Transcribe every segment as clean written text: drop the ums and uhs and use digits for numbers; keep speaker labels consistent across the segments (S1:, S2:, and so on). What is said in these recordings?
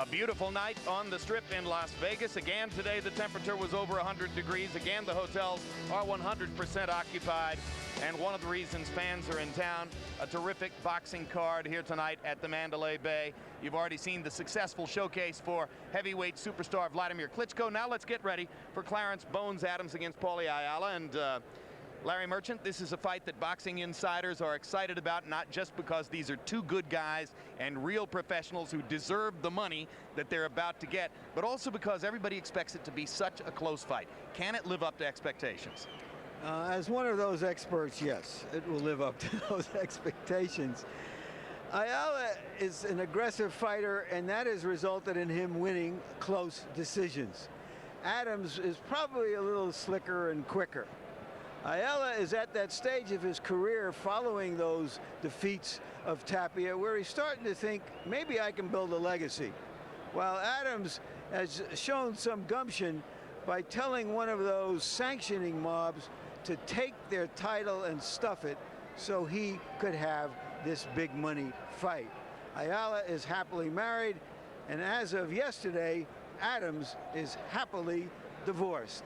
S1: A beautiful night on the Strip in Las Vegas. Again, today the temperature was over 100 degrees. Again, the hotels are 100% occupied. And one of the reasons fans are in town, a terrific boxing card here tonight at the Mandalay Bay. You've already seen the successful showcase for heavyweight superstar Vladimir Klitschko. Now let's get ready for Clarence Bones Adams against Paulie Ayala. And Larry Merchant, this is a fight that boxing insiders are excited about, not just because these are two good guys and real professionals who deserve the money that they're about to get, but also because everybody expects it to be such a close fight. Can it live up to expectations?
S2: As one of those experts, yes, it will live up to those expectations. Ayala is an aggressive fighter, and that has resulted in him winning close decisions. Adams is probably a little slicker and quicker. Ayala is at that stage of his career following those defeats of Tapia where he's starting to think, maybe I can build a legacy. While Adams has shown some gumption by telling one of those sanctioning mobs to take their title and stuff it so he could have this big money fight. Ayala is happily married, and as of yesterday, Adams is happily divorced.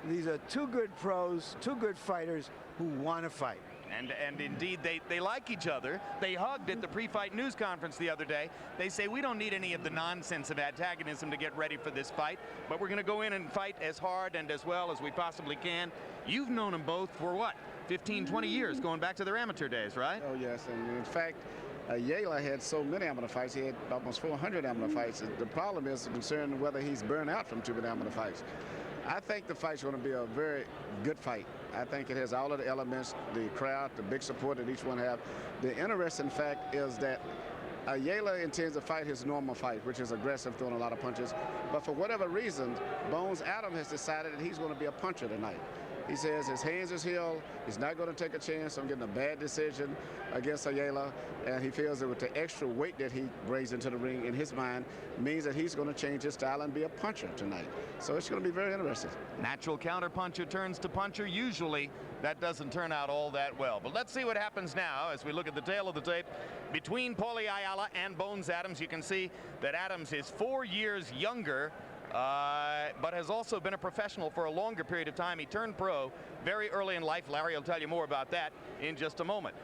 S2: These are two good pros, two good fighters who want to fight.
S1: And indeed, they like each other. They hugged at the pre-fight news conference the other day. They say, we don't need any of the nonsense of antagonism to get ready for this fight, but we're going to go in and fight as hard and as well as we possibly can. You've known them both for what, 15, 20 years, going back to their amateur days, right?
S3: Oh, yes, and in fact, Ayala had so many amateur fights. He had almost 400 amateur fights. The problem is concerned whether he's burned out from too many amateur fights. I think the fight's going to be a very good fight. I think it has all of the elements, the crowd, the big support that each one have. The interesting fact is that Ayala intends to fight his normal fight, which is aggressive, throwing a lot of punches. But for whatever reason, Bones Adams has decided that he's going to be a puncher tonight. He says his hands is healed. He's not going to take a chance on getting a bad decision against Ayala. And he feels that with the extra weight that he brings into the ring in his mind means that he's going to change his style and be a puncher tonight. So it's going to be very interesting.
S1: Natural counterpuncher turns to puncher. Usually that doesn't turn out all that well. But let's see what happens now as we look at the tail of the tape. Between Paulie Ayala and Bones Adams, you can see that Adams is 4 years younger, but has also been a professional for a longer period of time. He turned pro very early in life. Larry will tell you more about that in just a moment.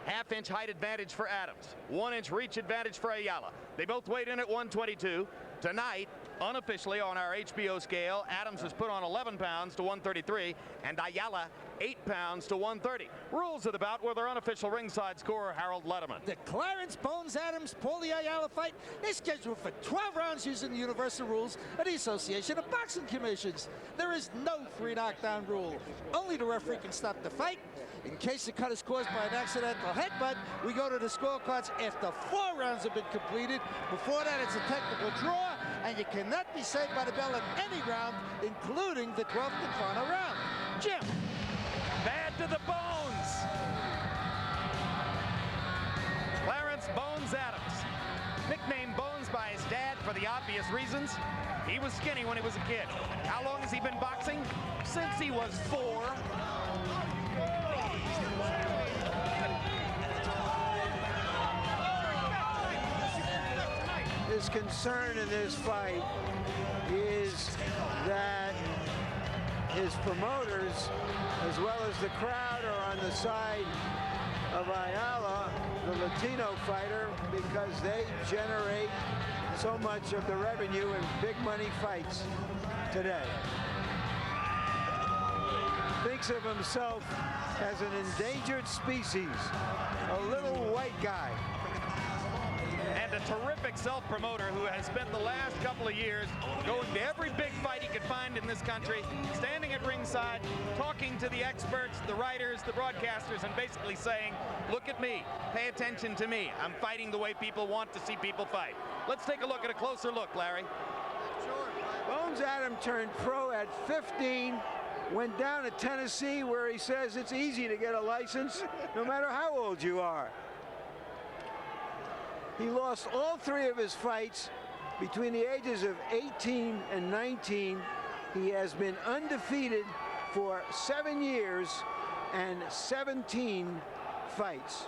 S1: Half-inch height advantage for Adams. 1-inch reach advantage for Ayala. They both weighed in at 122. Tonight, unofficially on our HBO scale, Adams has put on 11 pounds to 133, and Ayala 8 pounds to 130. Rules of the bout with our unofficial ringside scorer, Harold Letterman.
S4: The Clarence Bones Adams Paulie Ayala fight is scheduled for 12 rounds using the universal rules of the Association of Boxing Commissions. There is no 3 knockdown rule. Only the referee can stop the fight. In case the cut is caused by an accidental headbutt, we go to the scorecards after 4 rounds have been completed. Before that, it's a technical draw, and you cannot be saved by the bell in any round, including the 12th and final round. Jim.
S1: Bad to the bones. Clarence Bones Adams, nicknamed Bones by his dad for the obvious reasons. He was skinny when he was a kid. How long has he been boxing? Since he was 4.
S2: His concern in this fight is that his promoters, as well as the crowd, are on the side of Ayala, the Latino fighter, because they generate so much of the revenue in big money fights today. Thinks of himself as an endangered species, a little white guy.
S1: And a terrific self-promoter who has spent the last couple of years going to every big fight he could find in this country, standing at ringside, talking to the experts, the writers, the broadcasters, and basically saying, look at me, pay attention to me. I'm fighting the way people want to see people fight. Let's take a look at a closer look, Larry.
S2: Bones Adams turned pro at 15, went down to Tennessee where he says it's easy to get a license no matter how old you are. He lost all 3 of his fights between the ages of 18 and 19. He has been undefeated for 7 years and 17 fights.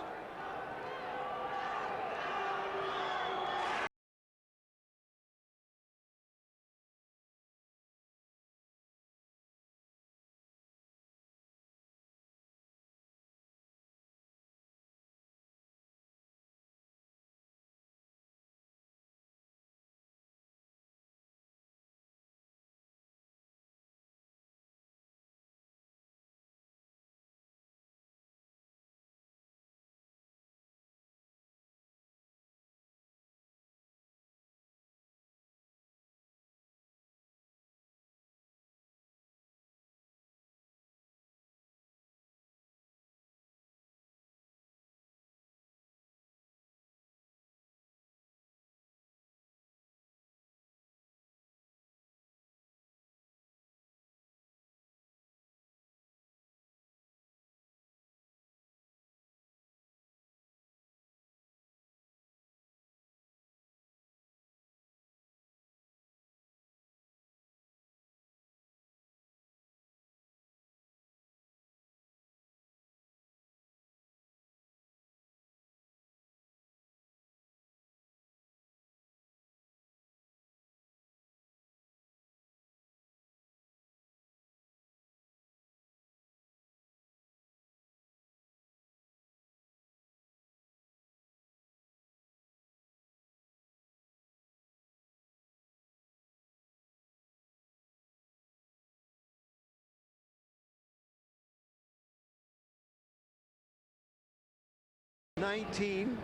S2: 19.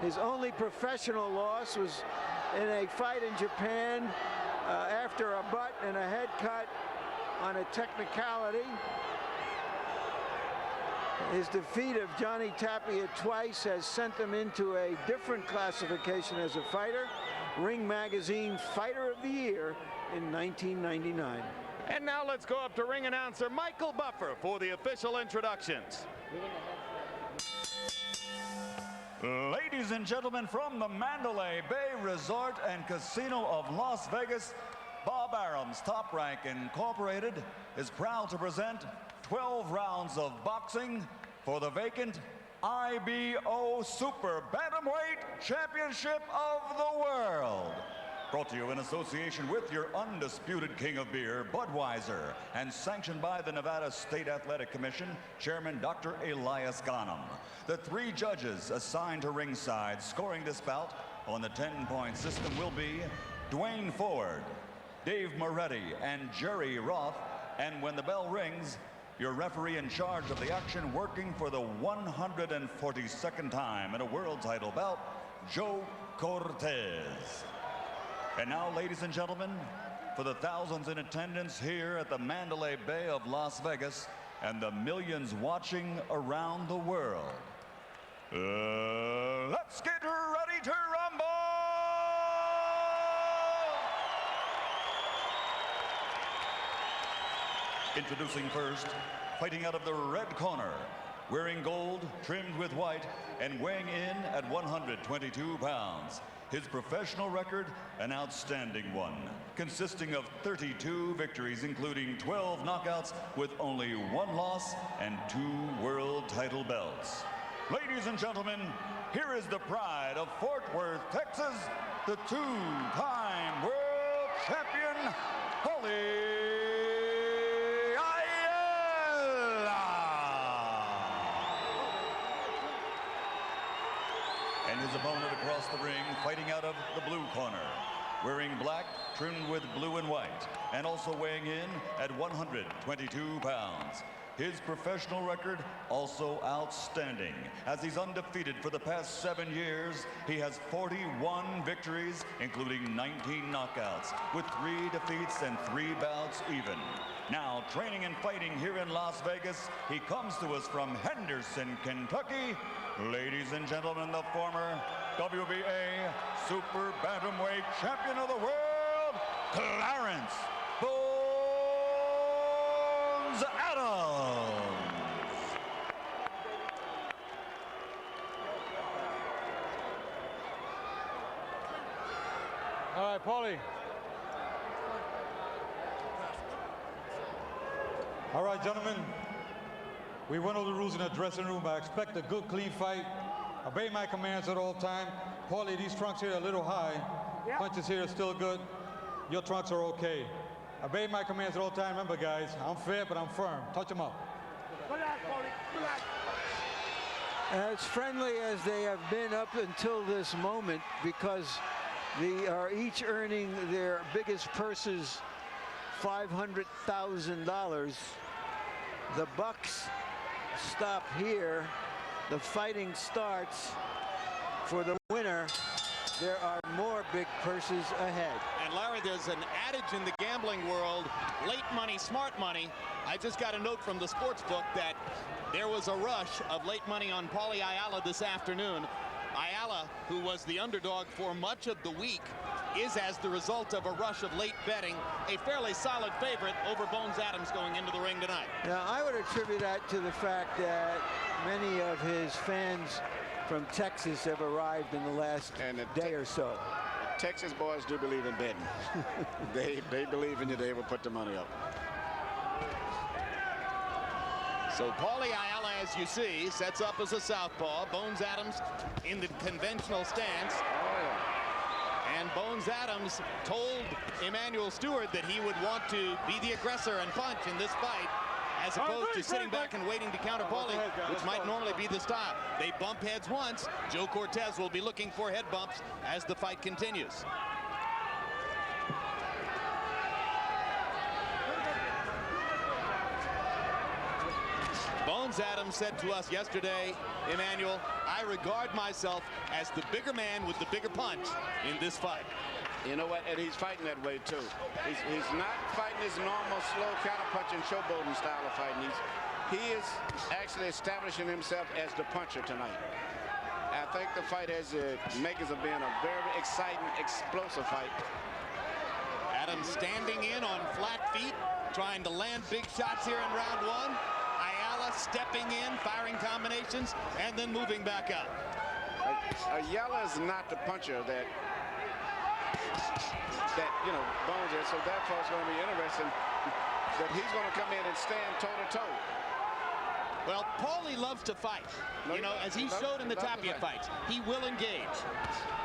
S2: His only professional loss was in a fight in Japan after a butt and a head cut on a technicality. His defeat of Johnny Tapia twice has sent him into a different classification as a fighter. Ring Magazine Fighter of the Year in 1999.
S1: And now let's go up to ring announcer Michael Buffer for the official introductions.
S5: Ladies and gentlemen, from the Mandalay Bay Resort and Casino of Las Vegas, Bob Arum's Top Rank Incorporated is proud to present 12 rounds of boxing for the vacant I.WBA Super Bantamweight Championship of the World. Brought to you in association with your undisputed king of beer, Budweiser, and sanctioned by the Nevada State Athletic Commission, Chairman Dr. Elias Ghanem. The 3 judges assigned to ringside scoring this bout on the 10-point system will be Dwayne Ford, Dave Moretti, and Jerry Roth. And when the bell rings, your referee in charge of the action, working for the 142nd time in a world title bout, Joe Cortez. And now, ladies and gentlemen, for the thousands in attendance here at the Mandalay Bay of Las Vegas and the millions watching around the world, let's get ready to rumble! Introducing first, fighting out of the red corner, wearing gold, trimmed with white, and weighing in at 122 pounds. His professional record, an outstanding one, consisting of 32 victories, including 12 knockouts, with only 1 loss and 2 world title belts. Ladies and gentlemen, here is the pride of Fort Worth, Texas, the 2-time world champion, Paulie Ayala. And his opponent across the ring, fighting out of the blue corner, wearing black, trimmed with blue and white, and also weighing in at 122 pounds. His professional record also outstanding, as he's undefeated for the past 7 years. He has 41 victories, including 19 knockouts, with 3 defeats and 3 bouts even. Now, training and fighting here in Las Vegas, he comes to us from Henderson, Kentucky. Ladies and gentlemen, the former WBA Super Bantamweight Champion of the World, Clarence Bones Adams.
S6: All right, Paulie. All right, gentlemen. We went over the rules in the dressing room. I expect a good, clean fight. Obey my commands at all time. Paulie, these trunks here are a little high. Yep. Punches here are still good. Your trunks are okay. Obey my commands at all time. Remember, guys, I'm fair, but I'm firm. Touch them up.
S7: Relax, Paulie. Relax.
S2: As friendly as they have been up until this moment, because they are each earning their biggest purses, $500,000. The bucks stop here. The fighting starts. For the winner, there are more big purses ahead.
S1: And Larry, there's an adage in the gambling world, late money, smart money. I just got a note from the sports book that there was a rush of late money on Paulie Ayala this afternoon. Ayala, who was the underdog for much of the week, is, as the result of a rush of late betting, a fairly solid favorite over Bones Adams going into the ring tonight.
S2: Now, I would attribute that to the fact that many of his fans from Texas have arrived in the last day or so.
S3: Texas boys do believe in betting. they believe in you. They will put the money up.
S1: So Paulie Ayala, as you see, sets up as a southpaw. Bones Adams in the conventional stance. And Bones Adams told Emmanuel Stewart that he would want to be the aggressor and punch in this fight, as opposed to sitting back and waiting to counter Paulie, which might normally be the style. They bump heads once. Joe Cortez will be looking for head bumps as the fight continues. Bones Bones Adams said to us yesterday, Emmanuel, I regard myself as the bigger man with the bigger punch in this fight.
S3: You know what? And he's fighting that way too. He's not fighting his normal slow counter-punching showboating style of fighting. He is actually establishing himself as the puncher tonight. I think the fight has the makings of being a very exciting, explosive fight.
S1: Adams standing in on flat feet, trying to land big shots here in round one. Ayala stepping in, firing combinations, and then moving back out.
S3: Ayala is not the puncher that Bones is, so therefore it's going to be interesting that he's going to come in and stand toe-to-toe.
S1: Well, Paulie loves to fight. As he showed in the Tapia fights, he will engage.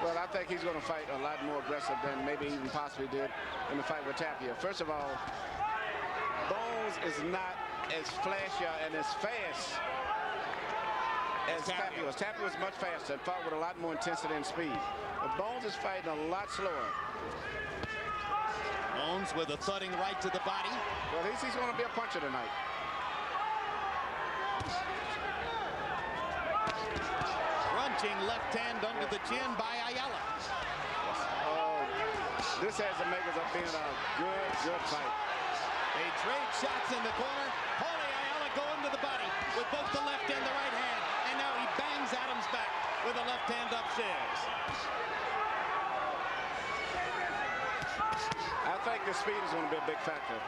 S3: Well, I think he's going to fight a lot more aggressive than maybe even possibly did in the fight with Tapia. First of all, Bones is not as flashy and as fast as Tapia was. Tapia was much faster and fought with a lot more intensity and speed. But Bones is fighting a lot slower.
S1: Bones with a thudding right to the body.
S3: Well, he's going to be a puncher tonight.
S1: Crunching left hand under the chin by Ayala.
S3: Oh, this has the makers of being a good fight.
S1: They trade shots in the corner. Paulie Ayala going to the body with both the left and the right hand. And now he bangs Adams back with a left hand upstairs.
S3: I think the speed is going to be a big factor.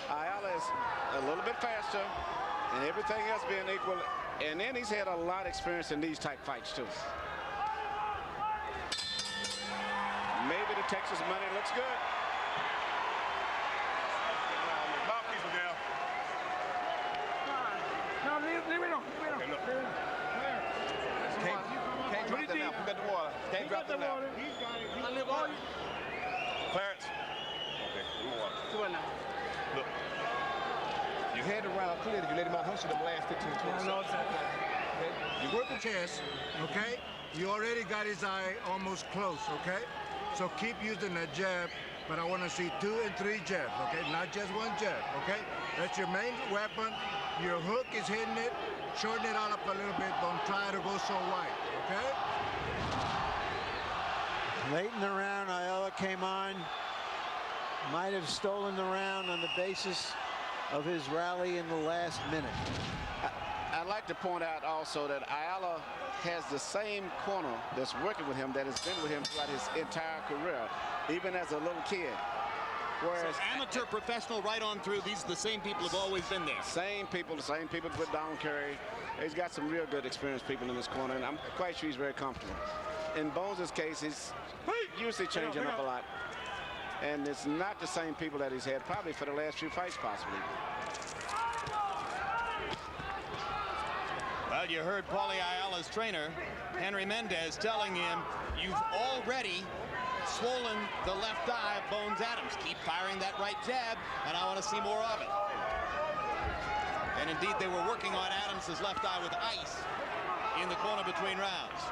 S3: Ayala is a little bit faster, and everything else being equal. And then he's had a lot of experience in these type fights, too. Maybe the Texas money looks good.
S7: No, leave it on.
S3: Can't drop that now. Forget the water. Can't drop that now.
S8: Clarence. Okay, give me water. Look. You had the round clear. Did you let him out hustle them last 15 to 20 seconds?
S7: Okay.
S8: You work the chest,
S9: okay? You already got his eye almost close, okay? So keep using that jab, but I want to see 2 and 3 jabs, okay? Not just one jab, okay? That's your main weapon. Your hook is hitting it. Shorten it out up a little bit. Don't try to go so wide, okay?
S2: Late in the round, Ayala came on. Might have stolen the round on the basis of his rally in the last minute.
S3: I'd like to point out also that Ayala has the same corner that's working with him that has been with him throughout his entire career, even as a little kid. Whereas
S1: so amateur, professional, right on through, these are the same people who've always been there.
S3: The same people with Don Curry. He's got some real good experienced people in this corner, and I'm quite sure he's very comfortable. In Bones' case, he's usually changing up a lot. And it's not the same people that he's had probably for the last few fights, possibly.
S1: Well, you heard Paulie Ayala's trainer, Henry Mendez, telling him, you've already swollen the left eye of Bones Adams. Keep firing that right jab, and I want to see more of it. And indeed, they were working on Adams' left eye with ice in the corner between rounds.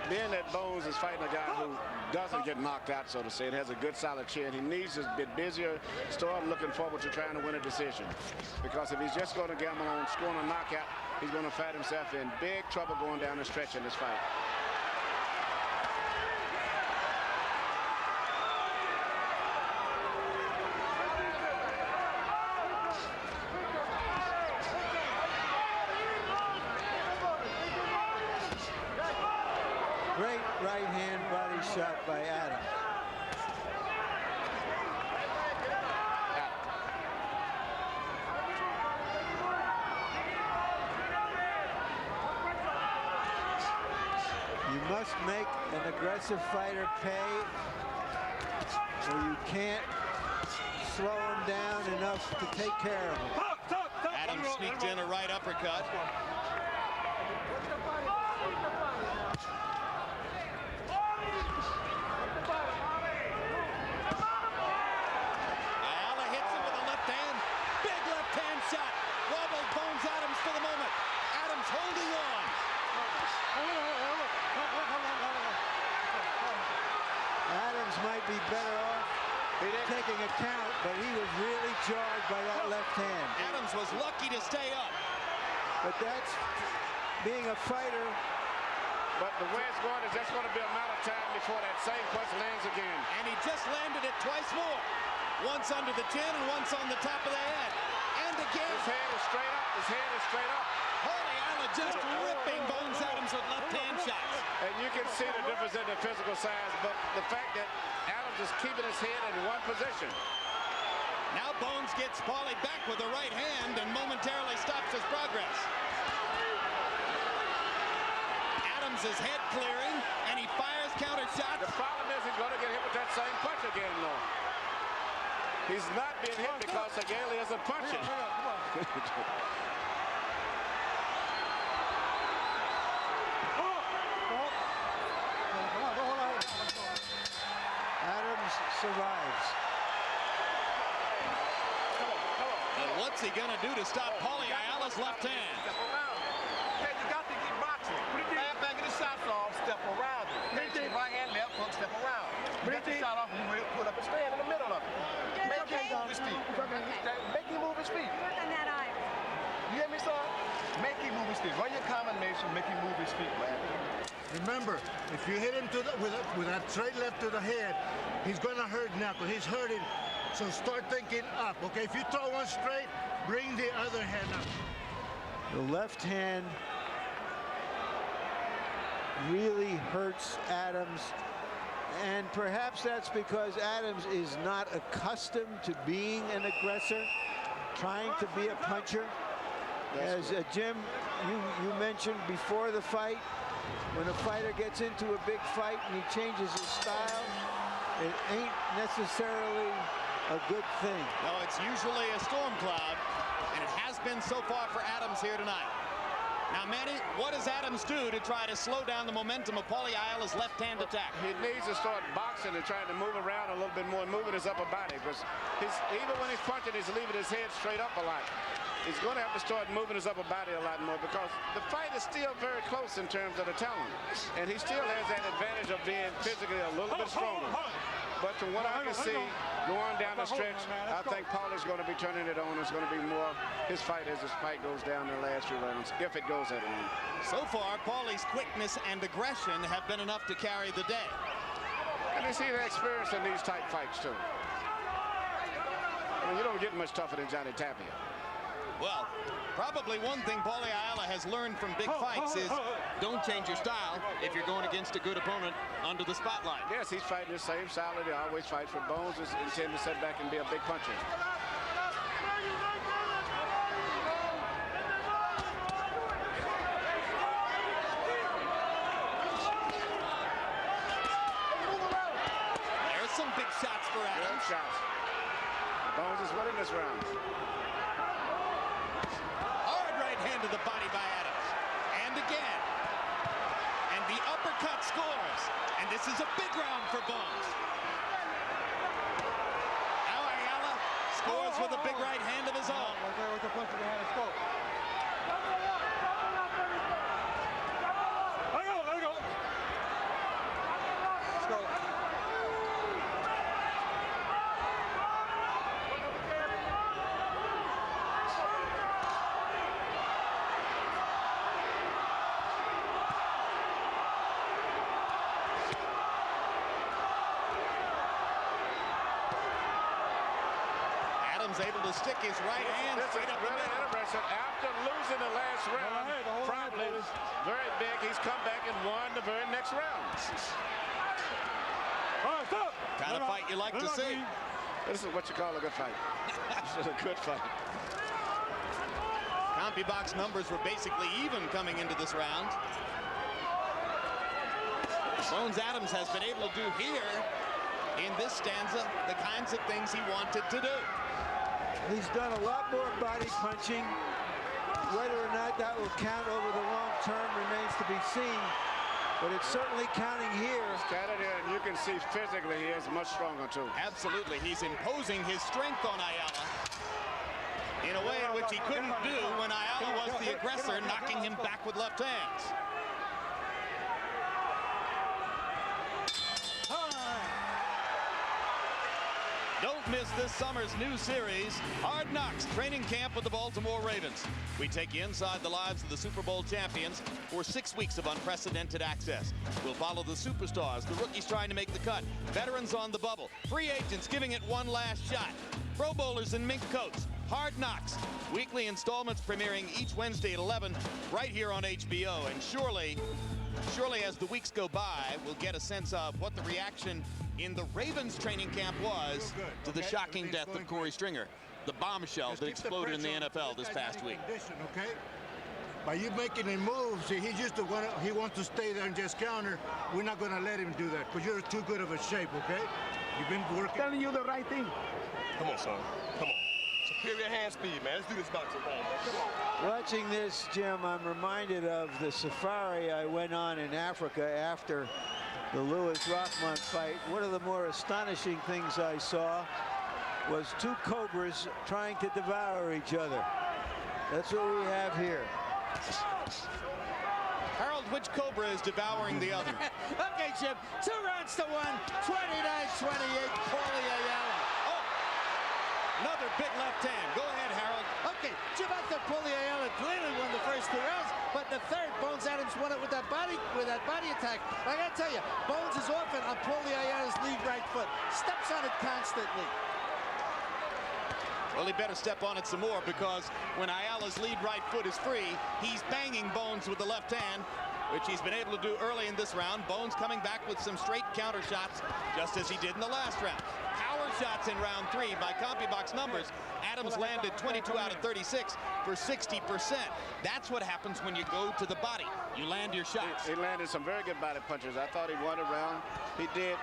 S3: Being that Bones is fighting a guy who doesn't get knocked out, so to say, and has a good solid chin, he needs to get busier, start looking forward to trying to win a decision. Because if he's just going to gamble on scoring a knockout, he's going to find himself in big trouble going down the stretch in this fight.
S2: Great right hand body shot by Adams. You must make an aggressive fighter pay, or you can't slow him down enough to take care of him.
S1: Adams sneaked in a right uppercut. Ayala hits him with a left hand. Big left hand shot. Wobbled Bones Adams for the moment. Adams holding on.
S2: Adams might be better off taking a count, but he was really jarred by that left hand.
S1: Adams was lucky to stay up.
S2: But that's being a fighter.
S3: But the way it's going is that's going to be a matter of time before that same punch lands again.
S1: And he just landed it twice more. Once under the chin and once on the top of the head. And again.
S3: His head is straight up. His head is straight up.
S1: Paulie Ayala just ripping Bones Adams with left-hand shots.
S3: And you can see the difference in the physical size, but the fact that Adams is keeping his head in one position.
S1: Now Bones gets Paulie back with the right hand and momentarily stops his progress. Adams is head clearing, and he fires counter shots.
S3: The problem is he's going to get hit with that same punch again, though. He's not being hit because Ayala isn't punching.
S2: Adams survives.
S1: And what's he going to do to stop Paulie Ayala's left hand?
S8: Hey, you got to keep boxing. Stand back in the shot off, step around it. Right hand, left hook, step around. Get the shot off and put up and stand in the middle of it. Make him move his feet. Make him move his feet.
S10: Work on that eye.
S8: You hear me, son? Make him move his feet. Run your combination, make him move his feet, man.
S9: Remember, if you hit him with that straight left to the head, he's going to hurt now because he's hurting. So start thinking up, okay? If you throw one straight, bring the other hand up.
S2: The left hand really hurts Adams. And perhaps that's because Adams is not accustomed to being an aggressor, trying to be a puncher. As Jim, you mentioned before the fight, when a fighter gets into a big fight and he changes his style, it ain't necessarily a good thing.
S1: No, it's usually a storm cloud, and it has been so far for Adams here tonight. Now, Manny, what does Adams do to try to slow down the momentum of Paulie Ayala's left-hand attack?
S3: He needs to start boxing and trying to move around a little bit more and moving his upper body. Because even when he's punching, he's leaving his head straight up a lot. He's going to have to start moving his upper body a lot more because the fight is still very close in terms of the talent. And he still has that advantage of being physically a little bit stronger. But from what I can see, going down the stretch, I think Paulie's going to be turning it on. It's going to be more his fight as this fight goes down in the last few rounds, if it goes that long.
S1: So far, Paulie's quickness and aggression have been enough to carry the day.
S3: And you see the experience in these type fights, too. I mean, you don't get much tougher than Johnny Tapia.
S1: Well, probably one thing Paulie Ayala has learned from big fights is don't change your style if you're going against a good opponent under the spotlight.
S3: Yes, he's fighting the same style that he always fights for. Bones is intended to sit back and be a big puncher.
S1: There's some big shots for Adams.
S3: Good shots. Bones is winning this round.
S1: Hand to the body by Adams. And again. And the uppercut scores. And this is a big round for Bones. Now Ayala scores with a big right hand of his own. Able to stick his right hand straight up the middle.
S3: Interesting. After losing the last round, problems very big. He's come back and won the very next round.
S1: Kind of fight you like to see.
S3: This is what you call a good fight. This is a good fight.
S1: CompuBox numbers were basically even coming into this round. Bones Adams has been able to do here in this stanza the kinds of things he wanted to do.
S2: He's done a lot more body punching. Whether or not that will count over the long term remains to be seen. But it's certainly counting here.
S3: It's counted here, and you can see physically he is much stronger, too.
S1: Absolutely. He's imposing his strength on Ayala in a way in which he couldn't do when Ayala was the aggressor, knocking him back with left hands. No Don't miss this summer's new series, Hard Knocks Training Camp with the Baltimore Ravens. We take you inside the lives of the Super Bowl champions for 6 weeks of unprecedented access. We'll follow the superstars, the rookies trying to make the cut, veterans on the bubble, free agents giving it one last shot, Pro Bowlers in mink coats. Hard Knocks, weekly installments premiering each Wednesday at 11 right here on HBO. And surely as the weeks go by, we'll get a sense of what the reaction in the Ravens training camp was to the shocking death of Corey Stringer, the bombshell that exploded in the NFL this past week.
S9: Okay? By you making a move, see, he wants to stay there and just counter. We're not going to let him do that because you're too good of a shape, okay? You've been working.
S8: Telling you the right thing. Come on, son. Come on. Superior hand speed, man. Let's do this boxing thing, man. Come on.
S2: Watching this, Jim, I'm reminded of the safari I went on in Africa after the Lewis Rockmont fight. One of the more astonishing things I saw was two cobras trying to devour each other. That's what we have here.
S1: Harold, which cobra is devouring the other?
S4: Okay, Jim, 2 rounds to 1, 29-28, Paulie Ayala.
S1: Another big left hand. Go ahead, Harold.
S4: Okay, Jim, I thought Paulie Ayala clearly won the first 2 rounds, but the third, Bones Adams won it with that body attack. I gotta tell you, Bones is often on Paulie Ayala's lead right foot. Steps on it constantly.
S1: Well, he better step on it some more, because when Ayala's lead right foot is free, he's banging Bones with the left hand, which he's been able to do early in this round. Bones coming back with some straight counter shots, just as he did in the last round. Power shots in round 3 by CompuBox numbers. Adams landed 22 out of 36 for 60%. That's what happens when you go to the body. You land your shots.
S3: He landed some very good body punches. I thought he won a round. He did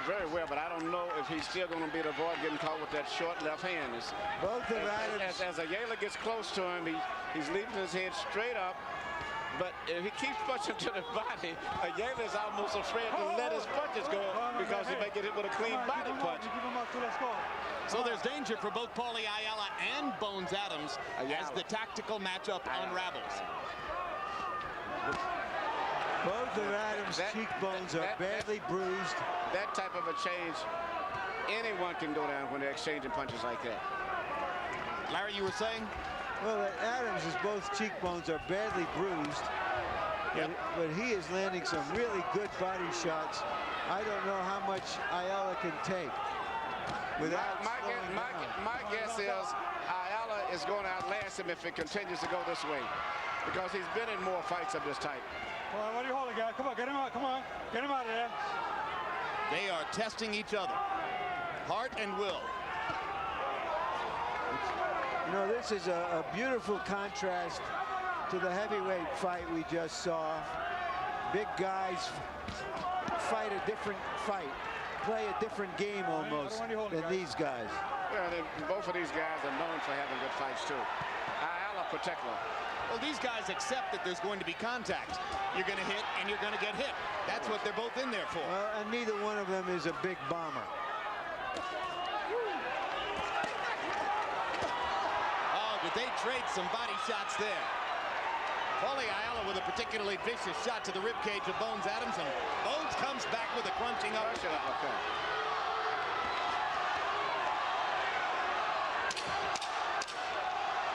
S3: very well, but I don't know if he's still going to be able to avoid getting caught with that short left hand.
S2: Both of Adams.
S3: As Ayala gets close to him, he's leaving his head straight up. But if he keeps punching to the body, Ayala is almost afraid to let his punches go because he may get hit with a clean body punch.
S1: So there's danger for both Paulie Ayala and Bones Adams as the tactical matchup unravels.
S2: Both of Adams' cheekbones are badly bruised.
S3: That type of a change, anyone can go down when they're exchanging punches like that.
S1: Larry, you were saying?
S2: Well, Adams' both cheekbones are badly bruised, but he is landing some really good body shots. I don't know how much Ayala can take.
S3: My guess is Ayala is going to outlast him if it continues to go this way, because he's been in more fights of this type.
S6: Well, what are you holding, guys? Come on, get him out. Come on, get him out of there.
S1: They are testing each other, heart and will.
S2: You know, this is a beautiful contrast to the heavyweight fight we just saw. Big guys fight a different fight, play a different game almost than these guys.
S3: Yeah, both of these guys are known for having good fights too. Ayala particular.
S1: Well, these guys accept that there's going to be contact. You're going to hit and you're going to get hit. That's what they're both in there for.
S2: Well, and neither one of them is a big bomber.
S1: Did they trade some body shots there? Paulie Ayala with a particularly vicious shot to the ribcage of Bones Adams, and Bones comes back with a crunching uppercut.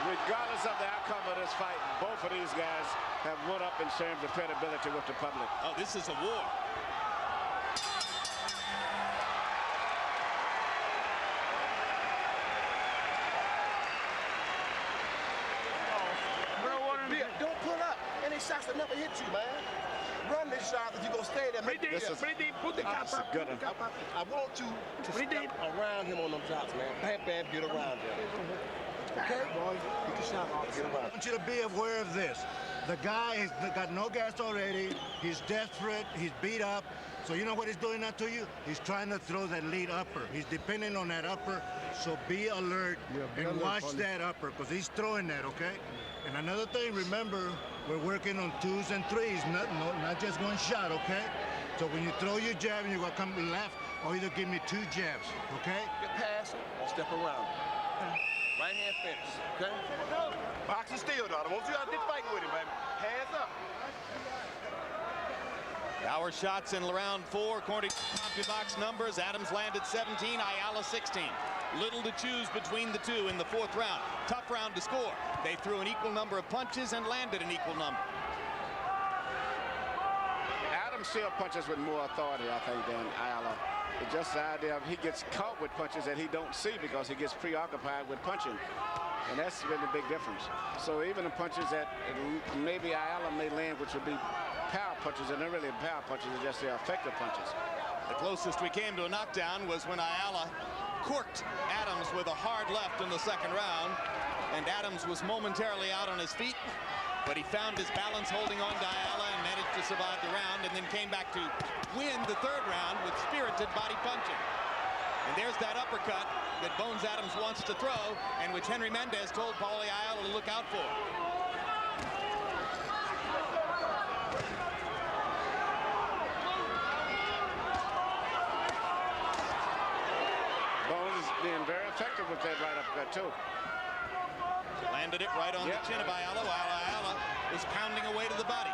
S3: Regardless of the outcome of this fight, both of these guys have won up in terms of credibility with the public.
S1: Oh, this is a war.
S8: Shots that never hit you, man. Run this shot if you're going to stay there.
S3: This is a good one.
S8: I want you to step around him on them shots, man. Bam, bam, get around him. Okay? Get the shot off, get around.
S9: I want you to be aware of this. The guy has got no gas already. He's desperate. He's beat up. So you know what he's doing now to you? He's trying to throw that lead upper. He's depending on that upper. So be alert and watch that upper, because he's throwing that, okay? And another thing, remember, we're working on 2s and 3s, not just one shot, okay? So when you throw your jab and you're going to come left, or either give me 2 jabs, okay?
S8: Get past him or step around. Right hand finish, okay? Boxing still, daughter. I want you out there fighting with him, baby. Hands up.
S1: Our shots in round 4, according to CompuBox numbers, Adams landed 17, Ayala 16. Little to choose between the two in the 4th round. Tough round to score. They threw an equal number of punches and landed an equal number.
S3: Adams still punches with more authority, I think, than Ayala. It's just the idea of he gets caught with punches that he don't see because he gets preoccupied with punching. And that's been the big difference. So even the punches that maybe Ayala may land, which would be power punches, and they're really power punches, they're just their effective punches.
S1: The closest we came to a knockdown was when Ayala corked Adams with a hard left in the 2nd round, and Adams was momentarily out on his feet, but he found his balance holding on to Ayala and managed to survive the round, and then came back to win the 3rd round with spirited body punching. And there's that uppercut that Bones Adams wants to throw, and which Henry Mendez told Paulie Ayala to look out for.
S3: Bones is being very effective with that right uppercut, too.
S1: Landed it right on the chin of Ayala, while Ayala is pounding away to the body.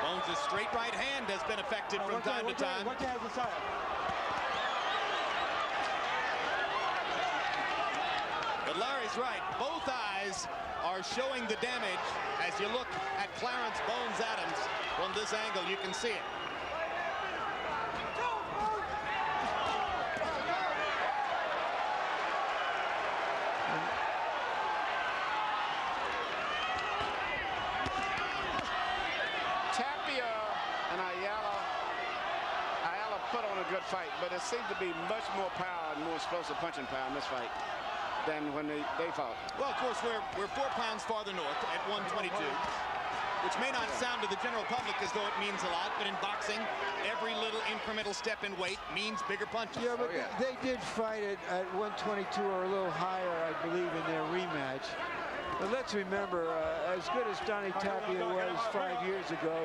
S1: Bones' straight right hand has been effective from time to time. But Larry's right. Both eyes are showing the damage. As you look at Clarence Bones Adams from this angle, you can see it.
S3: Good fight, but it seems to be much more power and more explosive punching power in this fight than when they fought.
S1: Well, of course, we're 4 pounds farther north at 122, which may not sound to the general public as though it means a lot, but in boxing, every little incremental step in weight means bigger punches.
S2: Yeah, but they did fight it at 122 or a little higher, I believe, in their rematch. But let's remember, as good as Donnie Tapia was 5 years ago,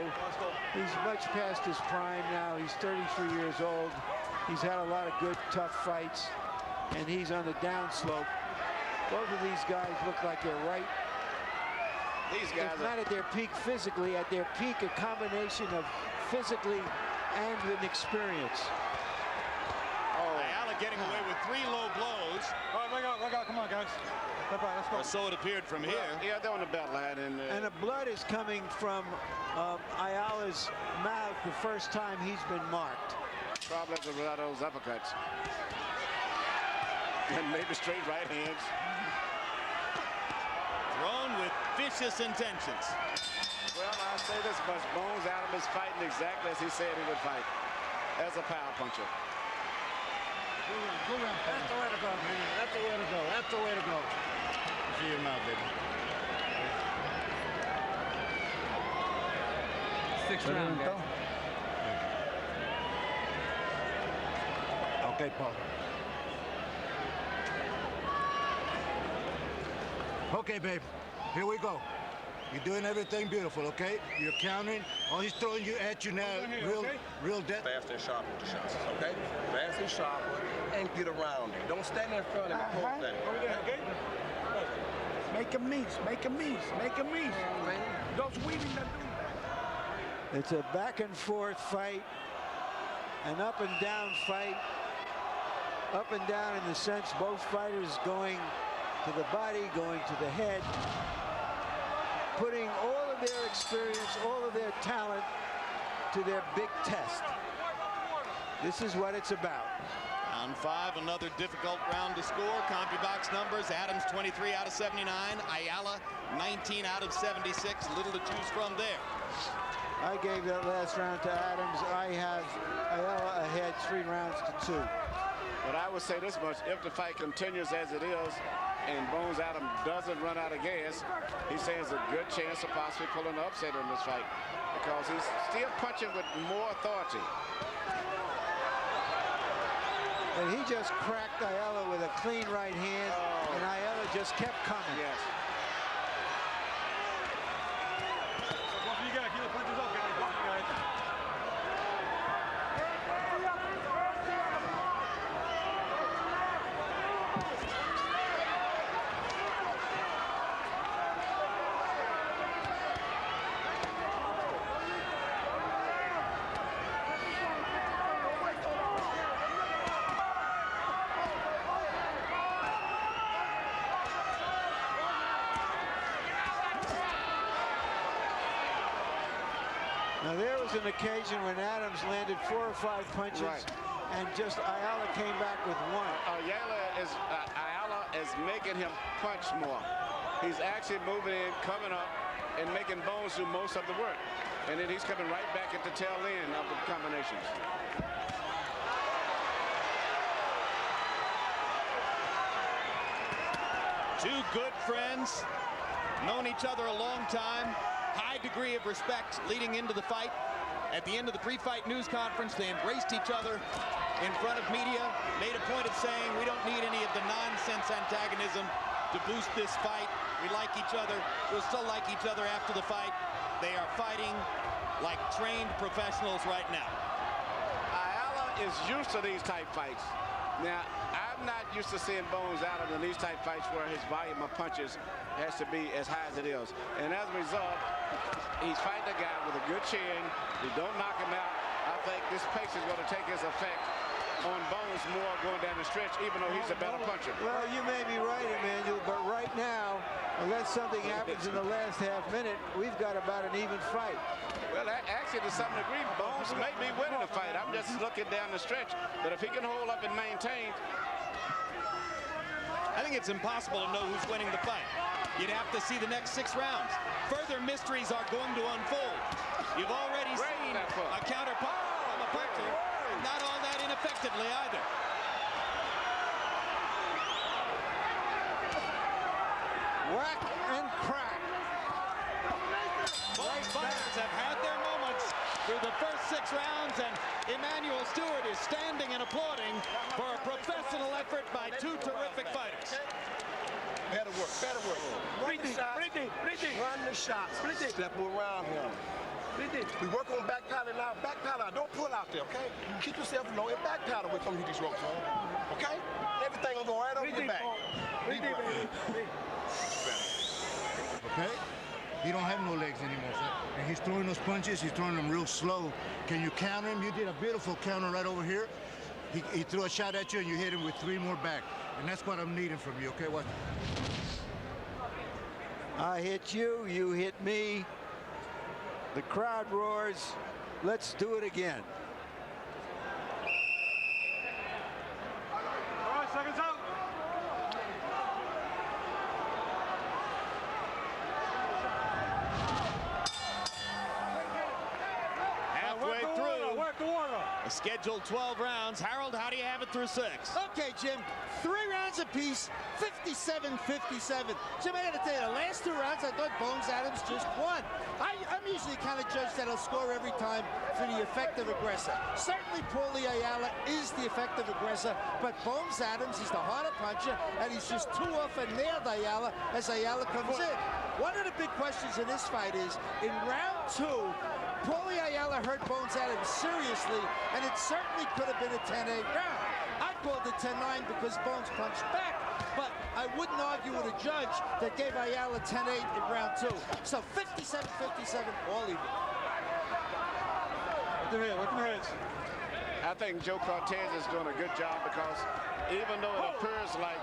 S2: he's much past his prime now. He's 33 years old. He's had a lot of good, tough fights, and he's on the downslope. Both of these guys look like they're right.
S3: These guys
S2: if not at their peak physically, at their peak, a combination of physically and with experience.
S1: Ayala getting away with 3 low blows.
S6: All right, leg out, come on, guys. Let's go.
S1: Or so it appeared from here.
S3: Yeah, they're on the belt line.
S2: And the blood is coming from Ayala's mouth the first time he's been marked.
S3: Probably with those uppercuts. And maybe straight right hands.
S1: Thrown with vicious intentions.
S3: Well, I'll say this much. Bones Adams is fighting exactly as he said he would fight, as a power puncher.
S9: That's the way to go, man. That's the way to go. That's the way to go. See your mouth, baby.
S7: 6th round, guys.
S9: Okay, Paul. Okay, babe. Here we go. You're doing everything beautiful, okay? You're countering. All he's throwing at you now, real death.
S8: Fast and sharp with the shots, okay? Fast and sharp and get around it. Don't stand in front of him.
S7: Okay. Make a miss, make a miss, make a miss. Those weaving that do.
S2: It's a back and forth fight, an up and down fight. Up and down in the sense both fighters going to the body, going to the head, putting all of their experience, all of their talent to their big test. This is what it's about.
S1: Round 5, another difficult round to score. CompuBox numbers, Adams 23 out of 79, Ayala 19 out of 76. Little to choose from there.
S2: I gave that last round to Adams. I have Ayala ahead 3 rounds to 2.
S3: But I would say this much, if the fight continues as it is and Bones Adams doesn't run out of gas, he says a good chance of possibly pulling an upset in this fight because he's still punching with more authority.
S2: And he just cracked Ayala with a clean right hand, and Ayala just kept coming.
S3: Yes.
S6: You got to keep the punches up, guys.
S2: Now there was an occasion when Adams landed 4 or 5 punches, and just Ayala came back with 1.
S3: Ayala is making him punch more. He's actually moving in, coming up, and making Bones do most of the work. And then he's coming right back at the tail end of the combinations.
S1: Two good friends, known each other a long time, high degree of respect leading into the fight. At the end of the pre-fight news conference, they embraced each other in front of media, made a point of saying, we don't need any of the nonsense antagonism to boost this fight. We like each other. We'll still like each other after the fight. They are fighting like trained professionals right now.
S3: Ayala is used to these type fights. Now, I'm not used to seeing Bones Adams in these type fights where his volume of punches has to be as high as it is. And as a result, he's fighting a guy with a good chin. He don't knock him out. I think this pace is going to take his effect on Bones more going down the stretch, even though he's a better puncher.
S2: Well, you may be right, Emmanuel, but right now, unless something happens in the last half minute, we've got about an even fight.
S3: Well, actually, to some degree, Bones may be winning the fight. I'm just looking down the stretch. But if he can hold up and maintain,
S1: I think it's impossible to know who's winning the fight. You'd have to see the next 6 rounds. Further mysteries are going to unfold. You've already seen a counterpunch from a puncher, not all that ineffectively either.
S2: Whack and crack.
S1: Both fighters have had their moments through the first 6 rounds, and Emmanuel Stewart is standing and applauding for a professional effort by 2 terrific fighters.
S8: Better work, better work. Run the shots. Run the shots. Step around him. We work on back paddle now. Back paddle. Don't pull out there, okay? Keep yourself low and back paddle when you come hit these ropes, man. Okay? Everything will go right over your back.
S9: Okay? He don't have no legs anymore, sir. And he's throwing those punches. He's throwing them real slow. Can you counter him? You did a beautiful counter right over here. He threw a shot at you, and you hit him with 3 more back. And that's what I'm needing from you, okay? Watch.
S2: I hit you, you hit me. The crowd roars. Let's do it again.
S6: All right, seconds out.
S1: Halfway through
S6: Work the water.
S1: a scheduled 12 rounds. Harold, how do you have it through 6?
S4: Okay, Jim, 3 rounds apiece, 57-57. Jim, I gotta tell you, the last 2 rounds, I thought Bones Adams just won. I'm usually kind of judged that he'll score every time for the effective aggressor. Certainly, Paulie Ayala is the effective aggressor, but Bones Adams is the harder puncher, and he's just too often nailed Ayala as Ayala comes in. One of the big questions in this fight is, in round 2, Paulie Ayala hurt Bones Adams seriously, and it certainly could have been a 10-8 round. I called it 10-9 because Bones punched back, but I wouldn't argue with a judge that gave Ayala 10-8 in round 2. So 57-57, all even.
S6: What the heads?
S3: I think Joe Cortez is doing a good job because even though it appears like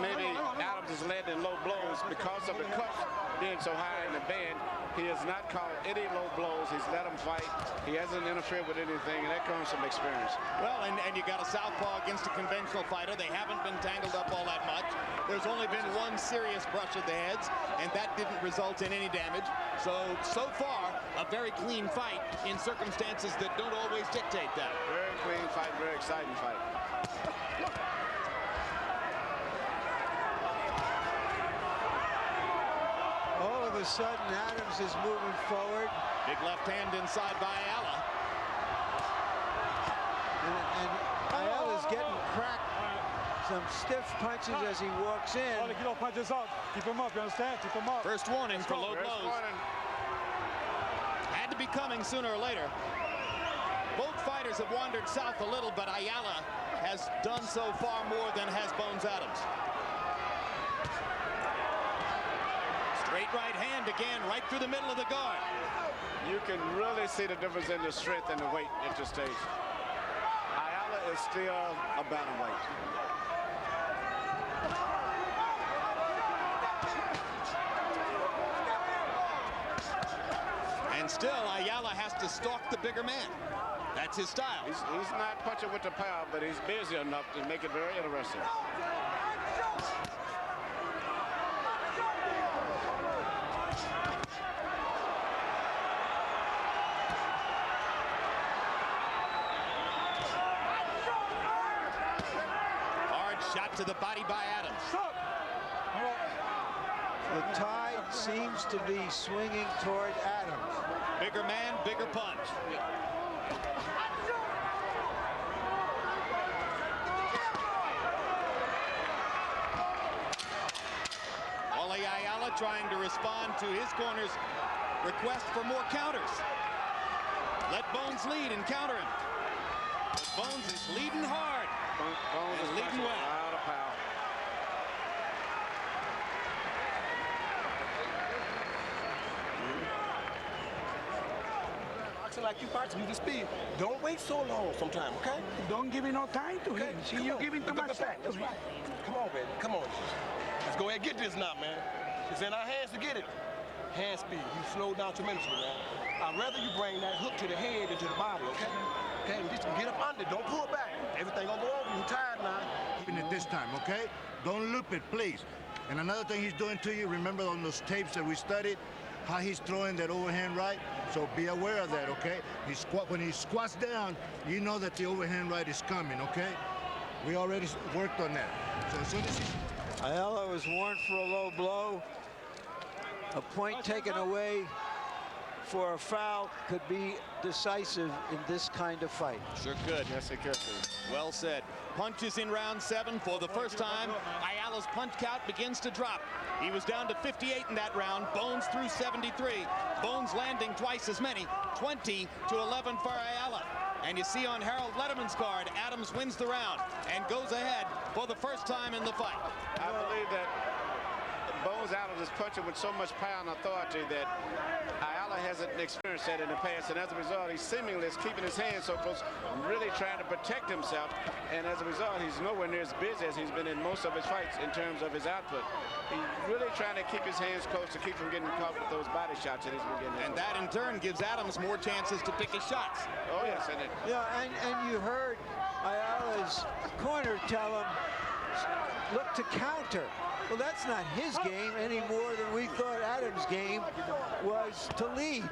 S3: maybe Adams is landing low blows because of the cuts being so high in the band, he has not caught any low blows. He's let him fight. He hasn't interfered with anything, and that comes from experience.
S1: Well, and you got a southpaw against a conventional fighter. They haven't been tangled up all that much. There's only been 1 serious brush at the heads, and that didn't result in any damage. So far, a very clean fight in circumstances that don't always dictate that.
S3: Very clean fight, very exciting fight.
S2: All of a sudden, Adams is moving forward.
S1: Big left hand inside by Ayala.
S2: And Ayala's getting cracked. Some stiff punches as he walks in.
S6: You don't punch this out. Keep him up, you understand? Keep him up.
S1: First warning for low blows. Had to be coming sooner or later. Both fighters have wandered south a little, but Ayala has done so far more than has Bones Adams. Straight right hand again, right through the middle of the guard.
S3: You can really see the difference in the strength and the weight at this stage. Ayala is still a bantamweight.
S1: And
S10: And still, Ayala has to stalk the bigger man. That's his style.
S3: He's not punching with the power, but he's busy enough to make it very interesting.
S10: Hard shot to the body by Adams.
S2: The tide seems to be swinging toward Adams.
S10: Bigger man, bigger punch. Paulie Ayala trying to respond to his corner's request for more counters. Let Bones lead and counter him. But Bones is leading hard.
S3: Bones is
S10: leading well.
S3: A lot of power.
S8: Like you boxing, you speed. Don't wait so long sometime, okay?
S7: Don't give him no time to him. See, you giving too much time.
S8: That's right. Come on, baby. Come on. Let's go ahead and get this now, man. It's in our hands to get it. Hand speed. You slowed down tremendously, man. I'd rather you bring that hook to the head and to the body, okay? Okay, and just get up under. Don't pull back. Everything gonna go over. You're tired now.
S9: Keeping it this time, okay? Don't loop it, please. And another thing he's doing to you, remember on those tapes that we studied, how he's throwing that overhand right? So be aware of that, okay? When he squats down, you know that the overhand right is coming, okay? We already worked on that. So as soon as he...
S2: Ayala was warned for a low blow. A point taken away for a foul could be decisive in this kind of fight.
S10: Sure could.
S3: Yes, it could.
S10: Well said. Punches in round 7 for the first time. Ayala's punch count begins to drop. He was down to 58 in that round. Bones threw 73. Bones landing twice as many. 20-11 for Ayala. And you see on Harold Letterman's card, Adams wins the round and goes ahead for the first time in the fight.
S3: I believe that Bones Adams is punching with so much power and authority that Ayala hasn't experienced that in the past, and as a result, he seemingly is keeping his hands so close, really trying to protect himself, and as a result, he's nowhere near as busy as he's been in most of his fights in terms of his output. He's really trying to keep his hands close to keep from getting caught with those body shots that he's been getting.
S10: And that, in turn, gives Adams more chances to pick his shots.
S3: Oh, yes. And
S2: you heard Ayala's corner tell him, look to counter. Well, that's not his game any more than we thought Adams' game was to lead.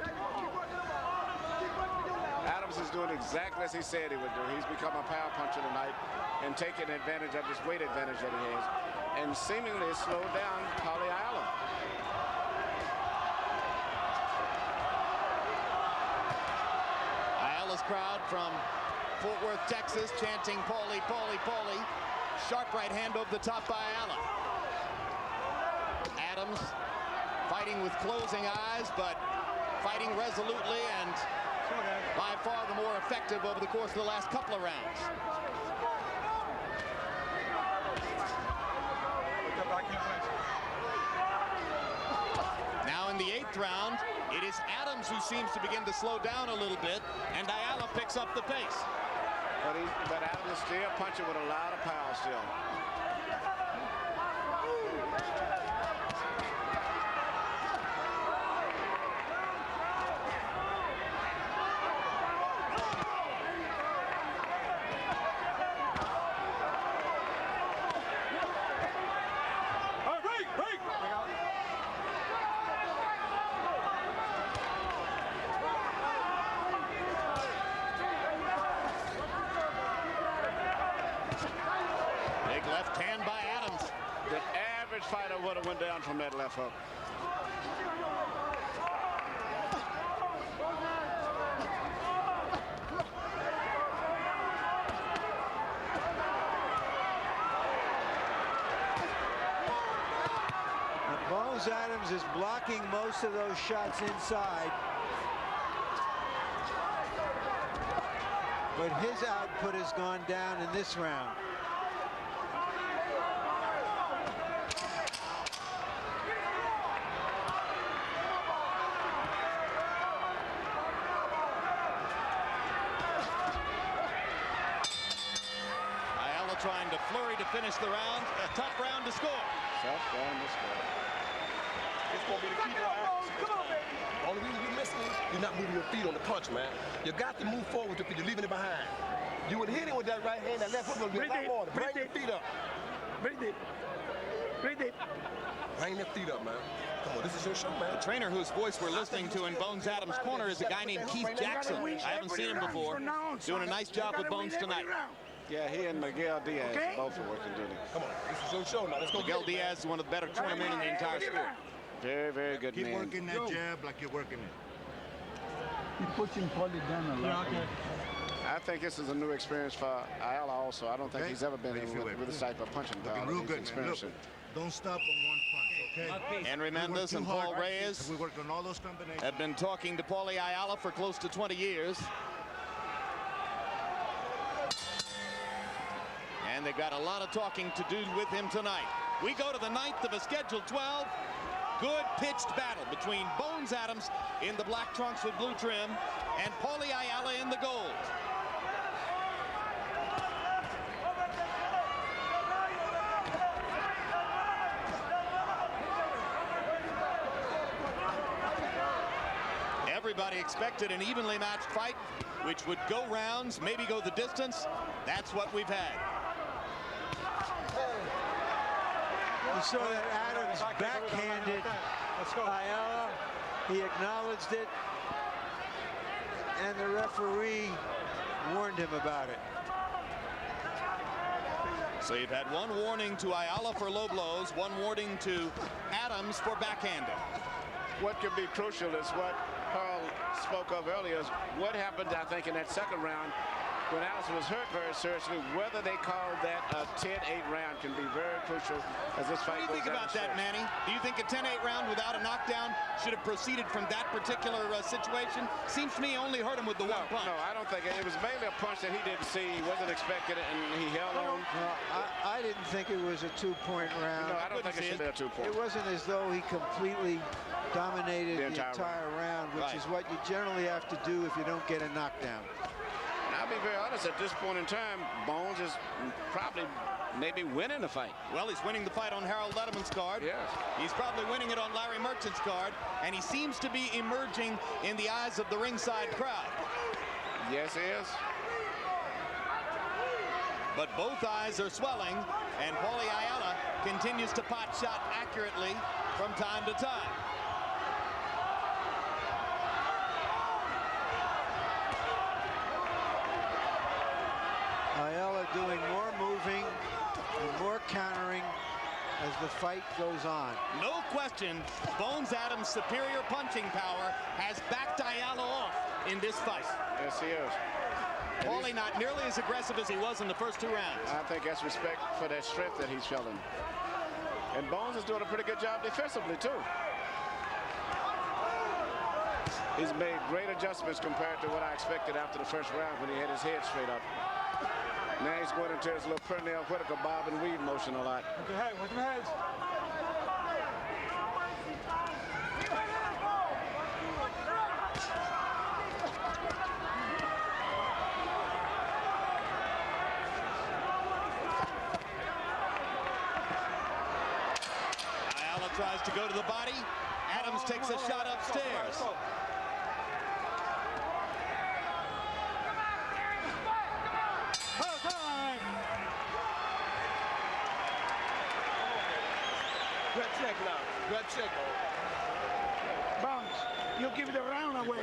S3: Adams is doing exactly as he said he would do. He's become a power puncher tonight and taking advantage of this weight advantage that he has, and seemingly slowed down Paulie Ayala.
S10: Ayala's crowd from Fort Worth, Texas, chanting Paulie, Paulie, Paulie. Sharp right hand over the top by Ayala. Adams fighting with closing eyes, but fighting resolutely and by far the more effective over the course of the last couple of rounds. Now in the 8th round, it is Adams who seems to begin to slow down a little bit, and Ayala picks up the pace.
S3: But Adams is still punching with a lot of power still.
S10: Left hand by Adams.
S3: The average fighter would have went down from that left hook.
S2: Now, Bones Adams is blocking most of those shots inside, but his output has gone down in this round.
S10: Trying to flurry to finish the round. A tough round to score.
S3: Tough round to score.
S8: It's going to be the key to our action. Only reason we missing, you you're not moving your feet on the punch, man. You got to move forward with your feet. You're leaving it behind. You would hit it with that right hand. That left hook will be a lot more. Bring your feet up.
S7: Breathe deep. Breathe deep.
S8: Bring your feet up, man. Come on, this is your show, man.
S10: The trainer whose voice we're listening to in Bones Adams' corner is a guy named Keith Jackson. I haven't seen him before. Doing a nice job with Bones tonight.
S3: Yeah, he and Miguel Diaz both are working duty.
S8: Come on, this is your show now. Let's go.
S10: Miguel Diaz is one of the better cornermen in the entire sport.
S3: Very, very good
S9: Keep
S3: man.
S9: working that jab like you're working it.
S7: He's pushing Paulie down a lot.
S3: I think this is a new experience for Ayala also. I don't think he's ever been with this type of punching power.
S9: Real good, man. Look,
S3: Experiencing.
S9: don't stop on one punch, okay?
S10: Henry Mendes and Paul Reyes
S9: We worked on all those combinations.
S10: have been talking to Paulie Ayala for close to 20 years. And they've got a lot of talking to do with him tonight. We go to the 9th of a scheduled 12. Good pitched battle between Bones Adams in the black trunks with blue trim and Paulie Ayala in the gold. Everybody expected an evenly matched fight, which would go rounds, maybe go the distance. That's what we've had.
S2: You saw that Adams backhanded Ayala. He acknowledged it, and the referee warned him about it.
S10: So you've had one warning to Ayala for low blows, one warning to Adams for backhanding.
S3: What could be crucial is what Carl spoke of earlier, is what happened, I think, in that second round when Allison was hurt very seriously. Whether they called that a 10-8 round can be very crucial as this fight goes.
S10: What do you think about that, Manny? Do you think a 10-8 round without a knockdown should have proceeded from that particular situation? Seems to me only hurt him with the one punch.
S3: No, I don't think it was mainly a punch that he didn't see. He wasn't expecting it, and he held on.
S2: No, I didn't think it was a 2-point round.
S3: No, I don't think it should be a 2-point.
S2: It wasn't as though he completely dominated the entire round, which is what you generally have to do if you don't get a knockdown.
S3: I'll be very honest, at this point in time, Bones is probably maybe winning the fight.
S10: Well, he's winning the fight on Harold Letterman's card.
S3: Yes.
S10: He's probably winning it on Larry Merchant's card, and he seems to be emerging in the eyes of the ringside crowd.
S3: Yes, he is.
S10: But both eyes are swelling, and Paulie Ayala continues to pot shot accurately from time to time.
S2: Ayala doing more moving and more countering as the fight goes on.
S10: No question, Bones Adams' superior punching power has backed Ayala off in this fight.
S3: Yes, he is.
S10: Paulie not nearly as aggressive as he was in the first 2 rounds.
S3: I think that's respect for that strength that he's feeling. And Bones is doing a pretty good job defensively, too. He's made great adjustments compared to what I expected after the first round when he had his head straight up. Now he's going into his little Pernell Whitaker bob and weave motion a lot.
S6: With your head, with your heads.
S10: Ayala tries to go to the body. Adams takes a shot upstairs.
S8: Good check now. Good check.
S7: Bones, you give the round away.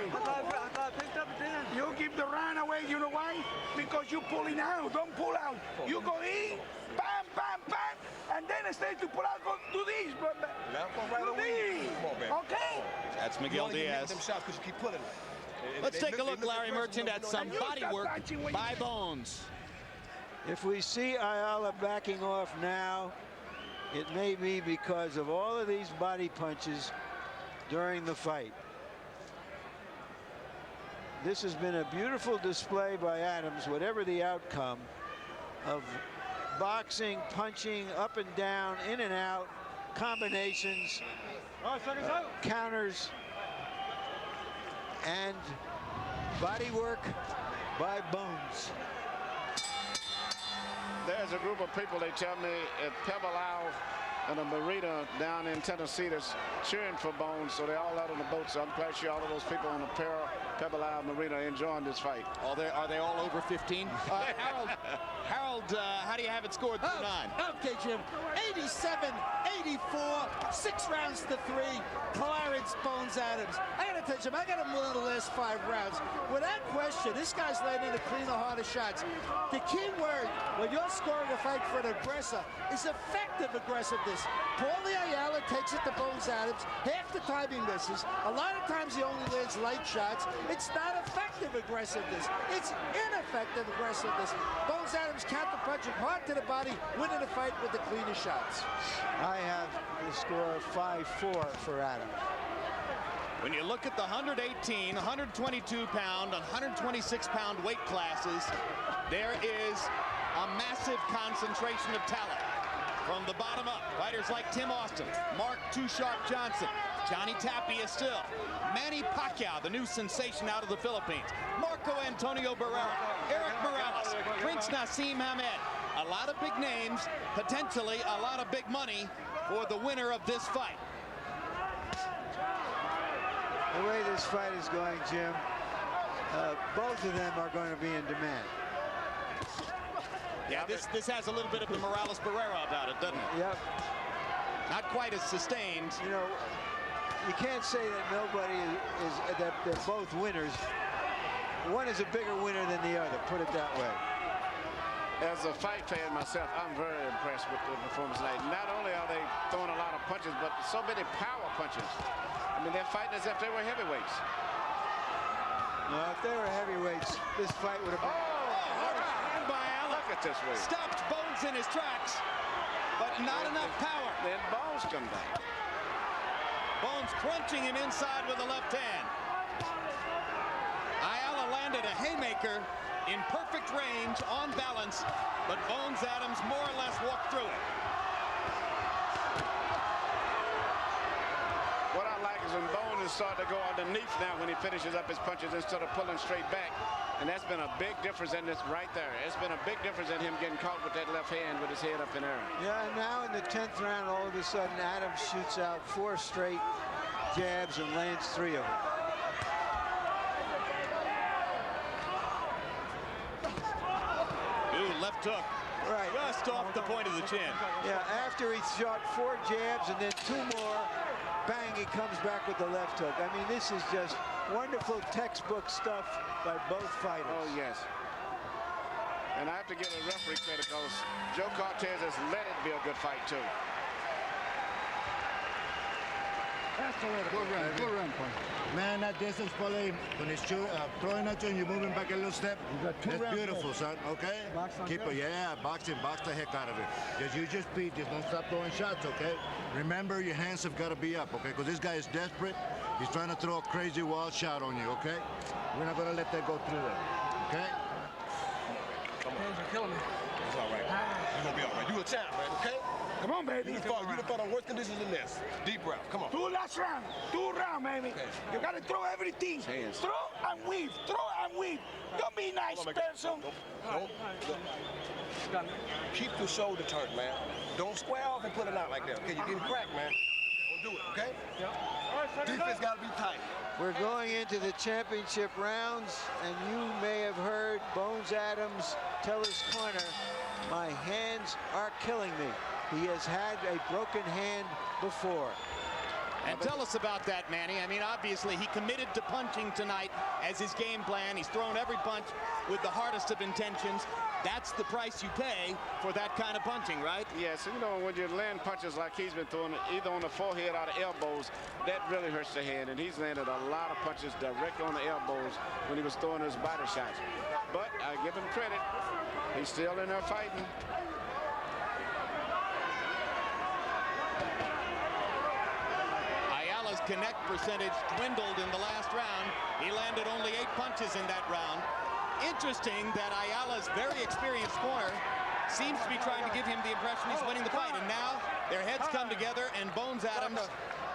S7: You give the round away, you know why? Because you pulling out, don't pull out. You go in, bam, bam, bam, and then instead to pull out, go do this. Do this, okay?
S10: That's Miguel Diaz.
S8: Them shots because you keep pulling.
S10: Let's take a look, Larry Merchant, at some body work by Bones.
S2: If we see Ayala backing off now, it may be because of all of these body punches during the fight. This has been a beautiful display by Adams, whatever the outcome, of boxing, punching, up and down, in and out, combinations, counters, and body work by Bones.
S3: There's a group of people, they tell me, at Pebble Isle and a marina down in Tennessee that's cheering for Bones, so they're all out on the boat. So I'm quite sure all of those people on the Pebble Isle Marina are enjoying this fight.
S10: Are they all over 15? Harold, how do you have it scored through 9?
S4: Okay, Jim. 87-84, 6 rounds to 3. Clarence Bones Adams. I gotta tell you, Jim, I got him winning the last 5 rounds. Without question, this guy's landing the cleaner, harder shots. The key word when you're scoring a fight for an aggressor is effective aggressiveness. Paulie Ayala takes it to Bones Adams. Half the time he misses. A lot of times he only lands light shots. It's not effective aggressiveness. It's ineffective aggressiveness. Bones Adams counter-punching hard to the body, winning the fight with the cleaner shots.
S2: I have the score 5-4 for Adams.
S10: When you look at the 118, 122-pound, 126-pound weight classes, there is a massive concentration of talent. From the bottom up, fighters like Tim Austin, Mark Too Sharp Johnson, Johnny Tapia still, Manny Pacquiao, the new sensation out of the Philippines, Marco Antonio Barrera, Eric Morales, Prince Nassim Hamed. A lot of big names, potentially a lot of big money for the winner of this fight.
S2: The way this fight is going, Jim, both of them are going to be in demand.
S10: Yeah, this has a little bit of the Morales Barrera about it, doesn't it?
S2: Yep.
S10: Not quite as sustained.
S2: You know, you can't say that nobody that they're both winners. One is a bigger winner than the other, put it that way.
S3: As a fight fan myself, I'm very impressed with the performance tonight. Not only are they throwing a lot of punches, but so many power punches. I mean, they're fighting as if they were heavyweights.
S2: Well, if they were heavyweights, this fight would have been...
S3: Look at this way.
S10: Stopped Bones in his tracks, but not enough power.
S3: Then Bones come back.
S10: Bones crunching him inside with the left hand. Ayala landed a haymaker in perfect range, on balance, but Bones Adams more or less walked through it.
S3: What I like is when Bones is starting to go underneath now when he finishes up his punches instead of pulling straight back. And that's been a big difference in this right there. It's been a big difference in him getting caught with that left hand with his head up in air.
S2: Yeah, and now in the 10th round, all of a sudden, Adams shoots out 4 straight jabs and lands 3 of them.
S10: Ooh, left hook.
S2: Right.
S10: Just off the point of the chin.
S2: Yeah, after he shot 4 jabs and then 2 more, bang, he comes back with the left hook. I mean, this is just wonderful textbook stuff by both fighters.
S3: Oh, yes. And I have to give a referee credit because Joe Cortez has let it be a good fight, too.
S9: Good run. Man, that distance, Paulie, when he's throwing at you and you're moving back a little step, that's beautiful, son, okay? Keep it, yeah, box the heck out of it. Just use your speed, just don't stop throwing shots, okay? Remember, your hands have got to be up, okay? Because this guy is desperate. He's trying to throw a crazy wild shot on you, okay? We're not going to let that go through there, okay?
S8: Hands are killing me. It's all right. You're going to be all right. You a champ, man, okay?
S7: Come on, baby.
S8: You done fought on worse conditions than this. Deep breath. Come on.
S7: 2 last round. 2 round, baby.
S8: Okay.
S7: You got to throw everything.
S3: Hands.
S7: Throw and weave. Throw and weave. Don't be nice, person.
S8: Don't. Keep your shoulder turned, man. Don't square off and put it out like that. Okay, you're getting cracked, man. Don't do it, okay? Yeah. Defense got to be tight.
S2: We're going into the championship rounds, and you may have heard Bones Adams tell his corner, my hands are killing me. He has had a broken hand before.
S10: And tell us about that, Manny. I mean, obviously, he committed to punching tonight as his game plan. He's thrown every punch with the hardest of intentions. That's the price you pay for that kind of punching, right?
S3: Yes, you know, when you land punches like he's been throwing, either on the forehead or the elbows, that really hurts the hand. And he's landed a lot of punches directly on the elbows when he was throwing his body shots. But I give him credit. He's still in there fighting.
S10: Ayala's connect percentage dwindled in the last round. He landed only 8 punches in that round. Interesting that Ayala's very experienced corner seems to be trying to give him the impression he's winning the fight. And now their heads come together and Bones Adams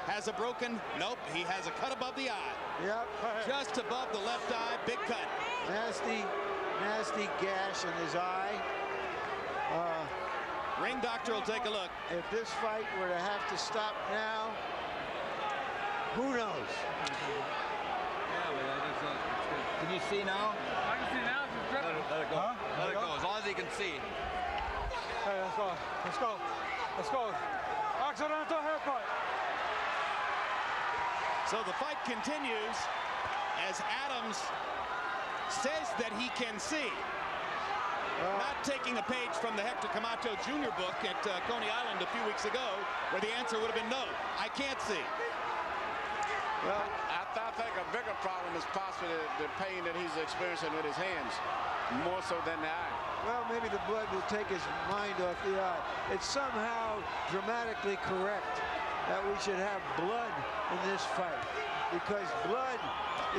S10: has a broken, nope, he has a cut above the eye.
S2: Yep.
S10: Just above the left eye, big cut.
S2: Nasty gash in his eye.
S10: Ring doctor will take a look.
S2: If this fight were to have to stop now, who knows?
S11: Can you see now?
S12: I can see now.
S11: Let it go. Huh? Let it go. As long as he can see.
S6: Hey, let's go. Let's go. Let's go. Accidental haircut.
S10: So the fight continues as Adams says that he can see. Not taking a page from the Hector Camacho Jr. book at Coney Island a few weeks ago, where the answer would have been no, I can't see.
S3: Well, I think a bigger problem is possibly the pain that he's experiencing with his hands, more so than the eye.
S2: Well, maybe the blood will take his mind off the eye. It's somehow dramatically correct that we should have blood in this fight, because blood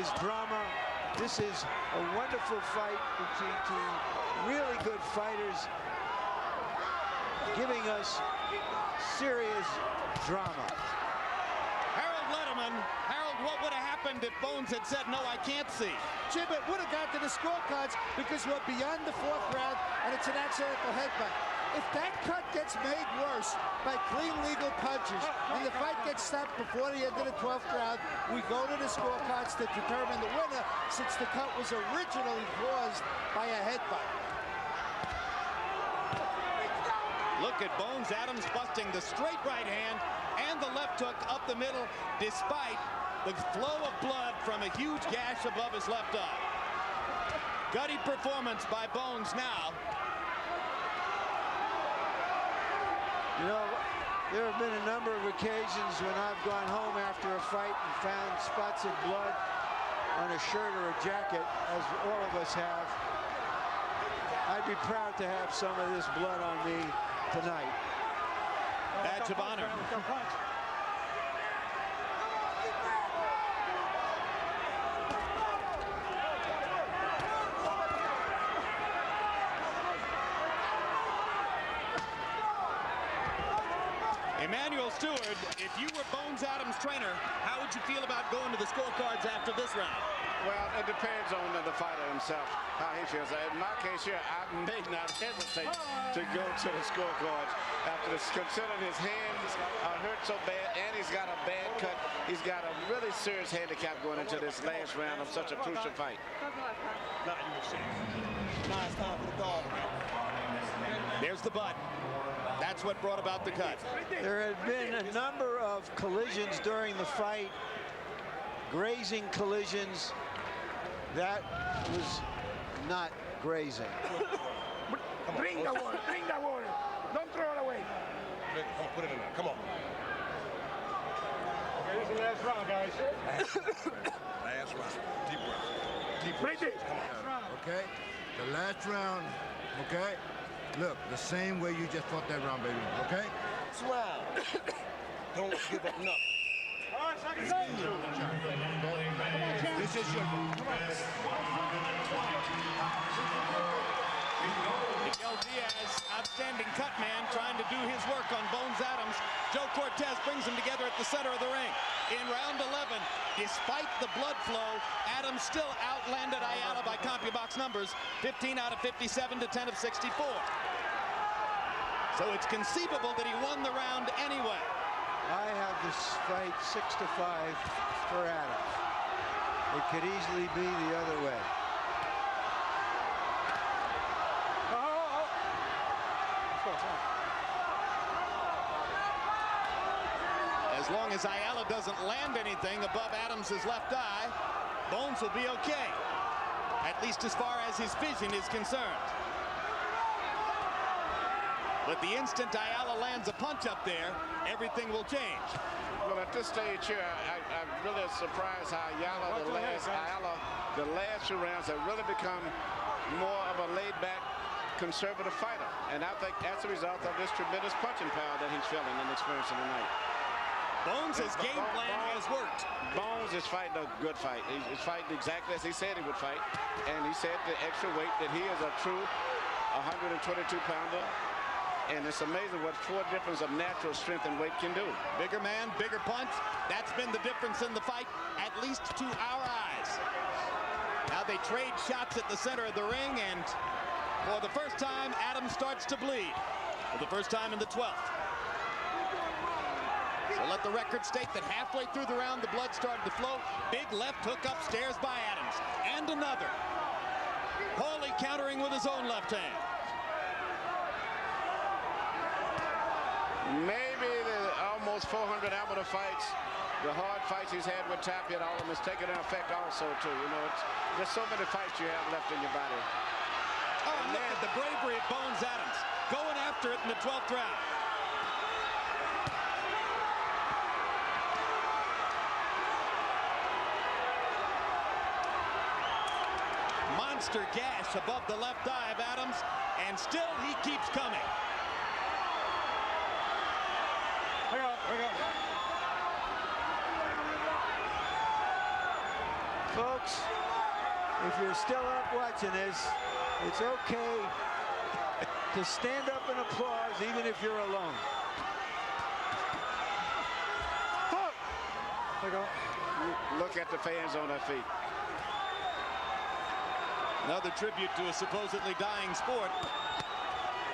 S2: is drama. This is a wonderful fight between two really good fighters, giving us serious drama.
S10: Harold Letterman. Harold, what would have happened if Bones had said, no, I can't see?
S4: Jim, it would have got to the scorecards because we're beyond the 4th round and it's an accidental headbutt. If that cut gets made worse by clean legal punches and the fight gets stopped before the end of the 12th round, we go to the scorecards to determine the winner, since the cut was originally caused by a headbutt.
S10: Look at Bones Adams busting the straight right hand and the left hook up the middle, despite the flow of blood from a huge gash above his left eye. Gutty performance by Bones now.
S2: You know, there have been a number of occasions when I've gone home after a fight and found spots of blood on a shirt or a jacket, as all of us have. I'd be proud to have some of this blood on me tonight.
S10: Badge of honor. Emmanuel Stewart, if you were Bones Adams' trainer, how would you feel about going to the scorecards after this round?
S3: Well, it depends on the fighter himself, how he feels. In my case here, I may not hesitate to go to the scorecards after this, considering his hands are hurt so bad and he's got a bad cut. He's got a really serious handicap going into this last round of such a crucial fight.
S11: Now it's time for the dog.
S10: There's the butt. That's what brought about the cut.
S2: There had been a number of collisions during the fight, grazing collisions. That was not grazing.
S7: Drink the water, drink the water. Don't throw it away.
S8: Come on, put it in there. Come on.
S6: Okay, this is the last round, guys.
S8: Last round. Deep breath. Deep breath.
S7: Come on.
S9: Okay? The last round, okay? Look, the same way you just fought that round, baby, okay?
S8: Smile. Don't give up nothing.
S6: All right, second stage.
S9: This is your...
S10: Miguel Diaz, outstanding cut man, trying to do his work on Bones Adams. Joe Cortez brings them together at the center of the ring. In round 11, despite the blood flow, Adams still outlanded Ayala by CompuBox numbers, 15 out of 57 to 10 of 64. So it's conceivable that he won the round anyway.
S2: I have this fight 6-5 for Adams. It could easily be the other way.
S10: As long as Ayala doesn't land anything above Adams's left eye, Bones will be okay, at least as far as his vision is concerned. But the instant Ayala lands a punch up there, everything will change.
S3: Well, at this stage here, I'm really surprised how Ayala, the last few rounds have really become more of a laid-back, conservative fighter. And I think that's a result of this tremendous punching power that he's feeling and experiencing tonight.
S10: Bones' game plan has worked.
S3: Bones is fighting a good fight. He's fighting exactly as he said he would fight. And he said the extra weight that he is a true 122-pounder. And it's amazing what 4 difference of natural strength and weight can do.
S10: Bigger man, bigger punch. That's been the difference in the fight, at least to our eyes. Now they trade shots at the center of the ring, and for the first time, Adams starts to bleed. for the first time in the 12th. So let the record state that halfway through the round, the blood started to flow. Big left hook upstairs by Adams. And another. Paulie countering with his own left hand.
S3: Maybe the almost 400 amateur fights, the hard fights he's had with Tapia and all of them, is taking an effect also, too. You know, it's just so many fights you have left in your body.
S10: Oh, and look at the bravery of Bones Adams going after it in the 12th round. Monster gash above the left eye of Adams, and still he keeps coming.
S2: Folks, if you're still up watching this, it's okay to stand up and applause even if you're alone.
S3: Look at the fans on their feet.
S10: Another tribute to a supposedly dying sport.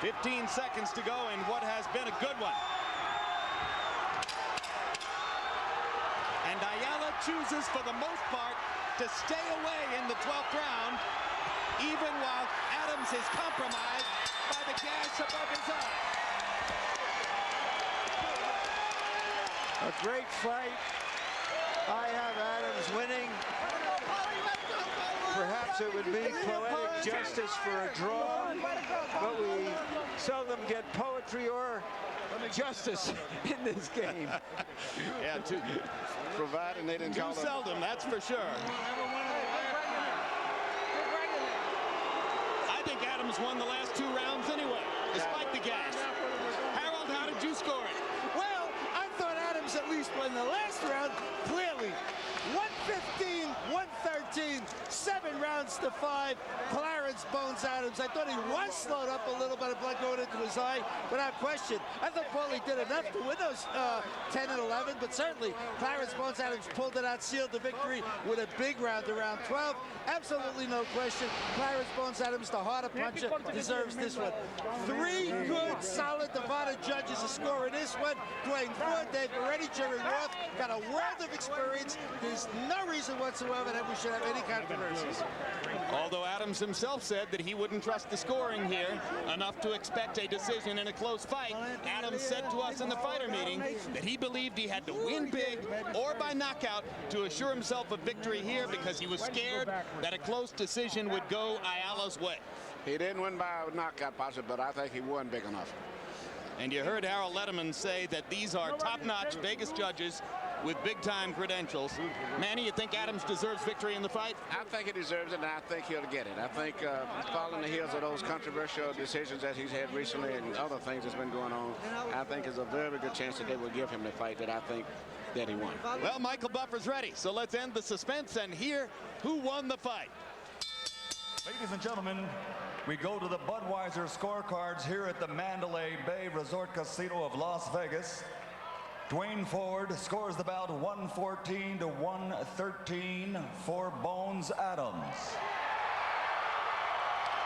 S10: 15 seconds to go in what has been a good one. And Ayala chooses for the most part to stay away in the 12th round, even while Adams is compromised by the gash above his eye.
S2: A great fight. I have Adams winning. Perhaps it would be poetic justice for a draw, but we seldom get poetry or justice in this game.
S10: Yeah,
S3: providing they didn't call
S10: too seldom, that's for sure. I think Adams won the last 2 rounds anyway, despite the gash. Harold, how did you score it?
S4: Well, I thought Adams at least won the last round clearly. 115, 113, 7 rounds to 5. Clarence Bones Adams. I thought he was slowed up a little by the blood going into his eye, without question. I thought Paulie did enough to win those 10 and 11, but certainly Clarence Bones Adams pulled it out, sealed the victory with a big round around 12. Absolutely no question. Clarence Bones Adams, the harder puncher, deserves this one. 3 good, solid, divided judges a score in this one. Dwayne Ford, Dave Moretti, Jerry Roth got a world of experience. There's no reason whatsoever that we should have any controversies.
S10: Although Adams himself said that he wouldn't trust the scoring here enough to expect a decision in a close fight. Adams said to us in the fighter meeting that he believed he had to win big or by knockout to assure himself a victory here because he was scared that a close decision would go Ayala's way.
S3: He didn't win by a knockout, possibly, but I think he won big enough.
S10: And you heard Harold Letterman say that these are top-notch Vegas judges with big-time credentials. Manny, you think Adams deserves victory in the fight?
S3: I think he deserves it, and I think he'll get it. I think following the heels of those controversial decisions that he's had recently and other things that's been going on, I think there's a very good chance that they will give him the fight that I think that he won.
S10: Well, Michael Buffer's ready, so let's end the suspense and hear who won the fight.
S5: Ladies and gentlemen, we go to the Budweiser scorecards here at the Mandalay Bay Resort Casino of Las Vegas. Dwayne Ford scores the bout 114 to 113 for Bones Adams.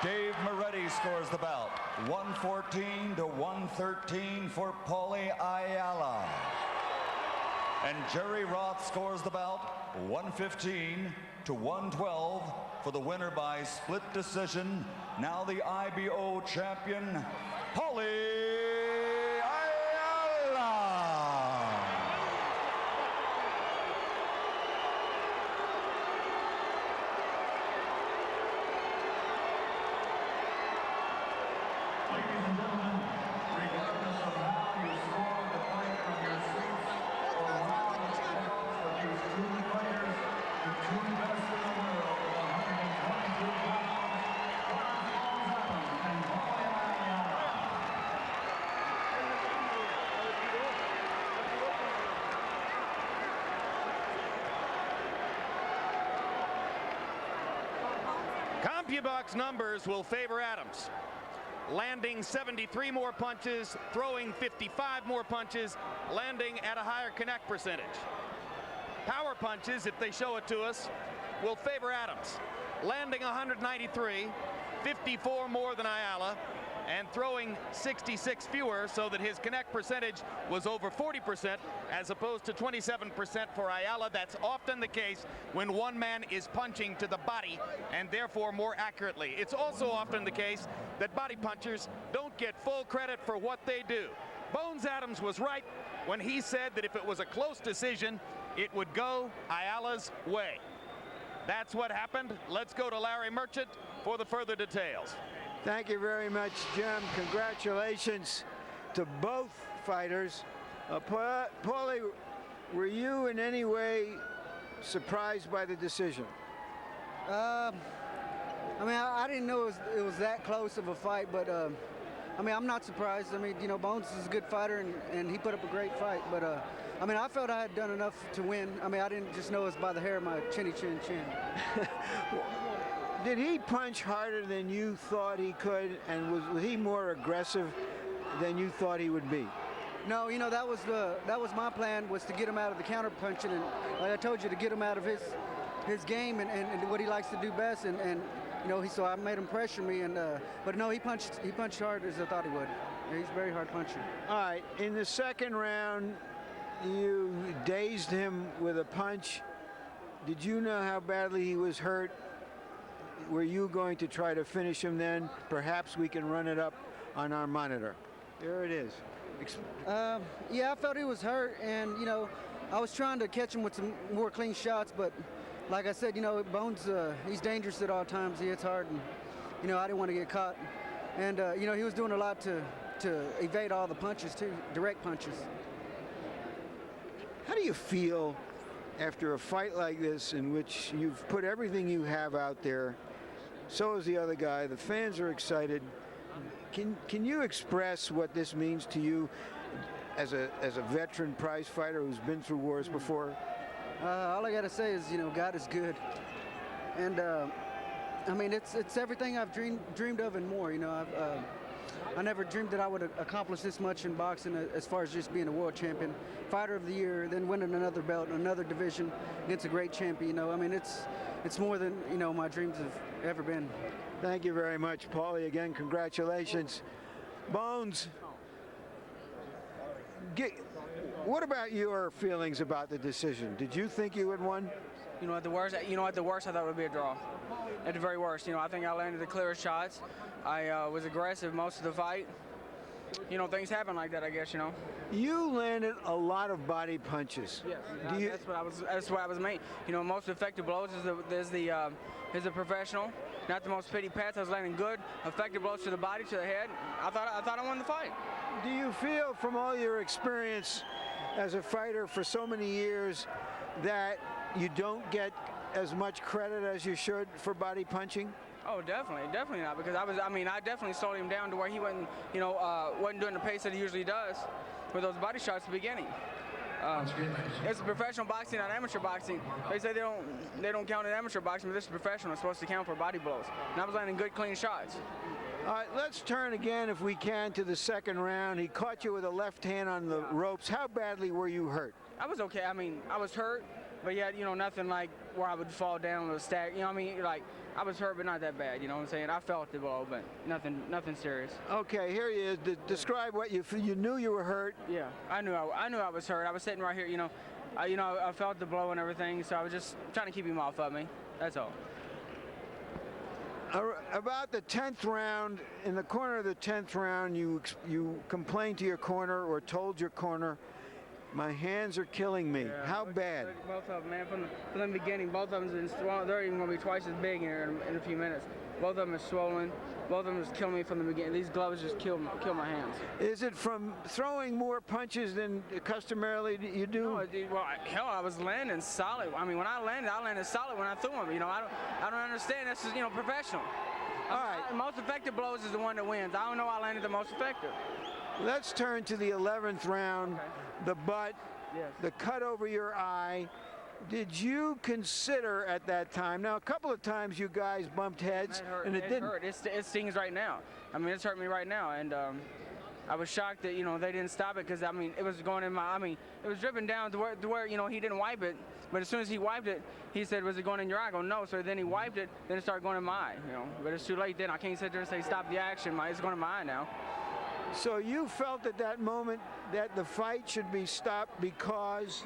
S5: Dave Moretti scores the bout 114 to 113 for Paulie Ayala. And Jerry Roth scores the bout 115 to 112 for the winner by split decision, now the I.WBA champion, Paulie Ayala. Ladies and gentlemen, regardless of how you score the fight from your seats or how the efforts of these 2 fighters, the 2 best in the world, 122 pounds, Bones Adams and Paulie Ayala.
S1: CompuBox numbers will favor Adams. Landing 73 more punches, throwing 55 more punches, landing at a higher connect percentage. Power punches, if they show it to us, will favor Adams. Landing 193, 54 more than Ayala, and throwing 66 fewer, so that his connect percentage was over 40% as opposed to 27% for Ayala. That's often the case when one man is punching to the body and therefore more accurately. It's also often the case that body punchers don't get full credit for what they do. Bones Adams was right when he said that if it was a close decision, it would go Ayala's way. That's what happened. Let's go to Larry Merchant for the further details.
S2: Thank you very much, Jim. Congratulations to both fighters. Paulie, were you in any way surprised by the decision?
S12: I mean, I didn't know it was that close of a fight, but I mean, I'm not surprised. I mean, you know, Bones is a good fighter, and he put up a great fight. But I mean, I felt I had done enough to win. I mean, I didn't just know it was by the hair of my chinny chin chin.
S2: Did he punch harder than you thought he could, and was he more aggressive than you thought he would be?
S12: No, you know, that was my plan, was to get him out of the counter punching, and like I told you, to get him out of his game and what he likes to do best, and you know, so I made him pressure me, and but no, he punched hard as I thought he would. He's a very hard puncher.
S2: All right, in the second round, you dazed him with a punch. Did you know how badly he was hurt? Were you going to try to finish him then? Perhaps we can run it up on our monitor. There it is.
S12: Yeah, I felt he was hurt, and you know, I was trying to catch him with some more clean shots, but like I said, you know, Bones, he's dangerous at all times. He hits hard, and you know, I didn't want to get caught. And you know, he was doing a lot to evade all the punches too, direct punches.
S2: How do you feel after a fight like this, in which you've put everything you have out there? So is the other guy. The fans are excited. Can you express what this means to you as a veteran prize fighter who's been through wars before?
S12: All I gotta say is, you know, God is good, and I mean, it's everything I've dreamed of and more. You know, I never dreamed that I would accomplish this much in boxing, as far as just being a world champion, fighter of the year, then winning another belt in another division against a great champion. You know, I mean, it's more than, you know, my dreams have ever been.
S2: Thank you very much, Paulie. Again, congratulations. Bones, what about your feelings about the decision? Did you think you had won?
S13: You know, at the worst, I thought it would be a draw. At the very worst, you know, I think I landed the clearest shots. I was aggressive most of the fight. You know, things happen like that, I guess, you know.
S2: You landed a lot of body punches.
S13: Yes, that's what I was made. You know, most effective blows is the professional. Not the most pity pats. I was landing good, effective blows to the body, to the head. I thought I won the fight.
S2: Do you feel, from all your experience as a fighter for so many years, that you don't get as much credit as you should for body punching?
S13: Oh, definitely not, because I definitely slowed him down to where he wasn't, you know, wasn't doing the pace that he usually does with those body shots at the beginning. It's professional boxing, not amateur boxing. They say they don't count in amateur boxing, but this is professional. It's supposed to count for body blows. And I was landing good, clean shots.
S2: All right, let's turn again, if we can, to the second round. He caught you with a left hand on the ropes. How badly were you hurt?
S13: I was okay. I mean, I was hurt, but yet, you know, nothing like where I would fall down or stag. You know what I mean? Like, I was hurt, but not that bad. You know what I'm saying? I felt the blow, but nothing serious.
S2: Okay, here he is. Describe what you knew you were hurt.
S13: Yeah, I knew I was hurt. I was sitting right here. You know, I felt the blow and everything, so I was just trying to keep him off of me. That's all.
S2: About the 10th round, in the corner of the 10th round, you complained to your corner or told your corner, "My hands are killing me."
S13: Yeah,
S2: How bad?
S13: Both of them, man. From the beginning, both of them have been swollen. They're even going to be twice as big in a few minutes. Both of them are swollen. Both of them just killing me from the beginning. These gloves just kill my hands.
S2: Is it from throwing more punches than customarily you do?
S13: No, well, hell, I was landing solid. I mean, when I landed solid when I threw them. You know, I don't understand. This is, you know, professional.
S2: All right.
S13: The most effective blows is the one that wins. I don't know I landed the most effective.
S2: Let's turn to the 11th round. Okay. The butt,
S13: yes.
S2: The cut over your eye. Did you consider at that time? Now, a couple of times you guys bumped heads, and it didn't.
S13: Hurt. It stings right now. I mean, it's hurt me right now, and I was shocked that, you know, they didn't stop it, because I mean, it was going in my. I mean, it was dripping down to where you know, he didn't wipe it, But as soon as he wiped it, he said, "Was it going in your eye?" I go, "No." So then he wiped it, then it started going in my eye. You know, but it's too late then. I can't sit there and say, "Stop the action." It's going in my eye now.
S2: So you felt at that moment that the fight should be stopped because?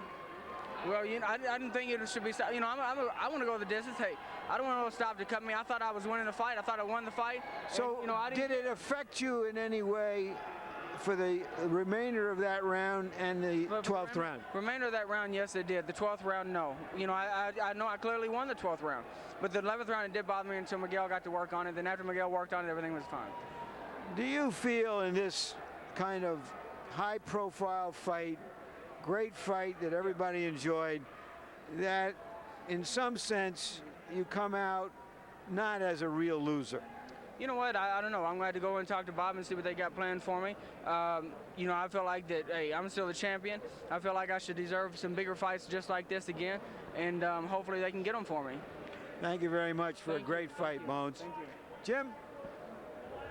S13: Well, you know, I didn't think it should be stopped. You know, I want to go the distance. Hey, I don't want to stop to cut me. I thought I was winning the fight. I thought I won the fight.
S2: So,
S13: and, you know,
S2: did it affect you in any way for the remainder of that round and the 12th round?
S13: Remainder of that round, yes, it did. The 12th round, no. You know, I know I clearly won the 12th round. But the 11th round, it did bother me until Miguel got to work on it. Then after Miguel worked on it, everything was fine.
S2: Do you feel in this kind of high-profile fight, great fight that everybody enjoyed, that in some sense you come out not as a real loser?
S13: You know what? I don't know. I'm glad to go and talk to Bob and see what they got planned for me. You know, I feel like that, hey, I'm still the champion. I feel like I should deserve some bigger fights just like this again, and hopefully they can get them for me.
S2: Thank you very much for a great fight, Bones.
S13: Thank you.
S2: Jim?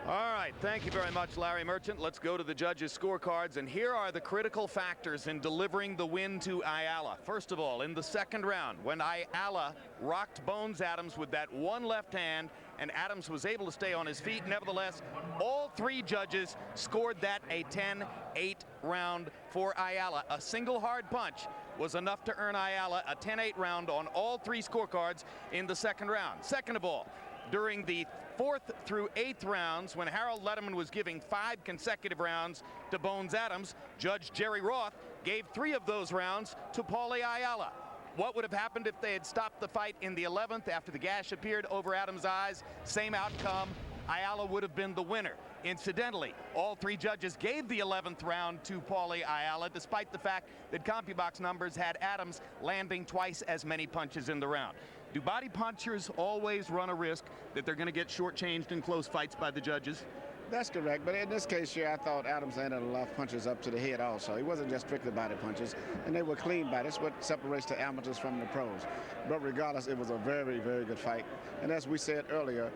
S1: All right, thank you very much, Larry Merchant. Let's go to the judges' scorecards, and here are the critical factors in delivering the win to Ayala. First of all, in the second round, when Ayala rocked Bones Adams with that one left hand, and Adams was able to stay on his feet, nevertheless, all three judges scored that a 10-8 round for Ayala. A single hard punch was enough to earn Ayala a 10-8 round on all three scorecards in the second round. Second of all, during the 4th through 8th rounds, when Harold Letterman was giving 5 consecutive rounds to Bones Adams, Judge Jerry Roth gave 3 of those rounds to Paulie Ayala. What would have happened if they had stopped the fight in the 11th after the gash appeared over Adams' eyes? Same outcome. Ayala would have been the winner. Incidentally, all 3 judges gave the 11th round to Paulie Ayala, despite the fact that CompuBox numbers had Adams landing twice as many punches in the round. Do body punchers always run a risk that they're going to get shortchanged in close fights by the judges?
S3: That's correct, but in this case here, I thought Adams landed a lot of punches up to the head also. He wasn't just strictly body punches, and they were clean bodies. That's what separates the amateurs from the pros. But regardless, it was a very, very good fight. And as we said earlier,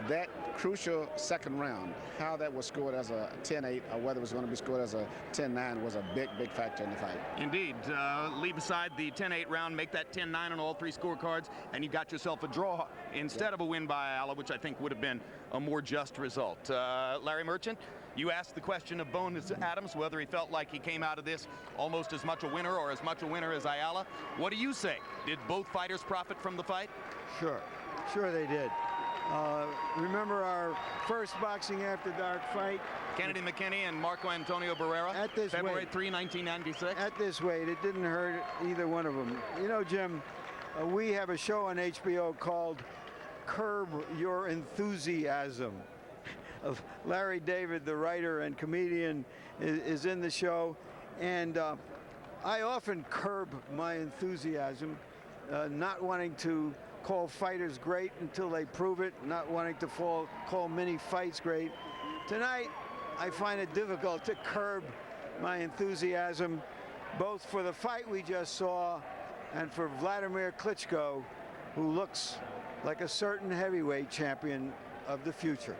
S3: that crucial second round, how that was scored as a 10-8 or whether it was going to be scored as a 10-9 was a big, big factor in the fight.
S1: Indeed. Leave aside the 10-8 round, make that 10-9 on all 3 scorecards, and you got yourself a draw instead of a win by Ayala, which I think would have been a more just result. Larry Merchant, you asked the question of Bones Adams whether he felt like he came out of this almost as much a winner or as much a winner as Ayala. What do you say? Did both fighters profit from the fight?
S2: Sure. Sure they did. Remember our first Boxing After Dark fight?
S1: Kennedy McKinney and Marco Antonio Barrera,
S2: at this
S1: February
S2: weight,
S1: 3, 1996.
S2: At this weight, it didn't hurt either one of them. You know, Jim, we have a show on HBO called Curb Your Enthusiasm. Larry David, the writer and comedian, is in the show, and I often curb my enthusiasm, not wanting to call fighters great until they prove it, not wanting to call many fights great. Tonight, I find it difficult to curb my enthusiasm, both for the fight we just saw and for Vladimir Klitschko, who looks like a certain heavyweight champion of the future.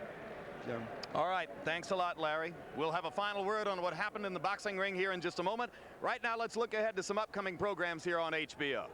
S2: Jim.
S1: All right, thanks a lot, Larry. We'll have a final word on what happened in the boxing ring here in just a moment. Right now, let's look ahead to some upcoming programs here on HBO.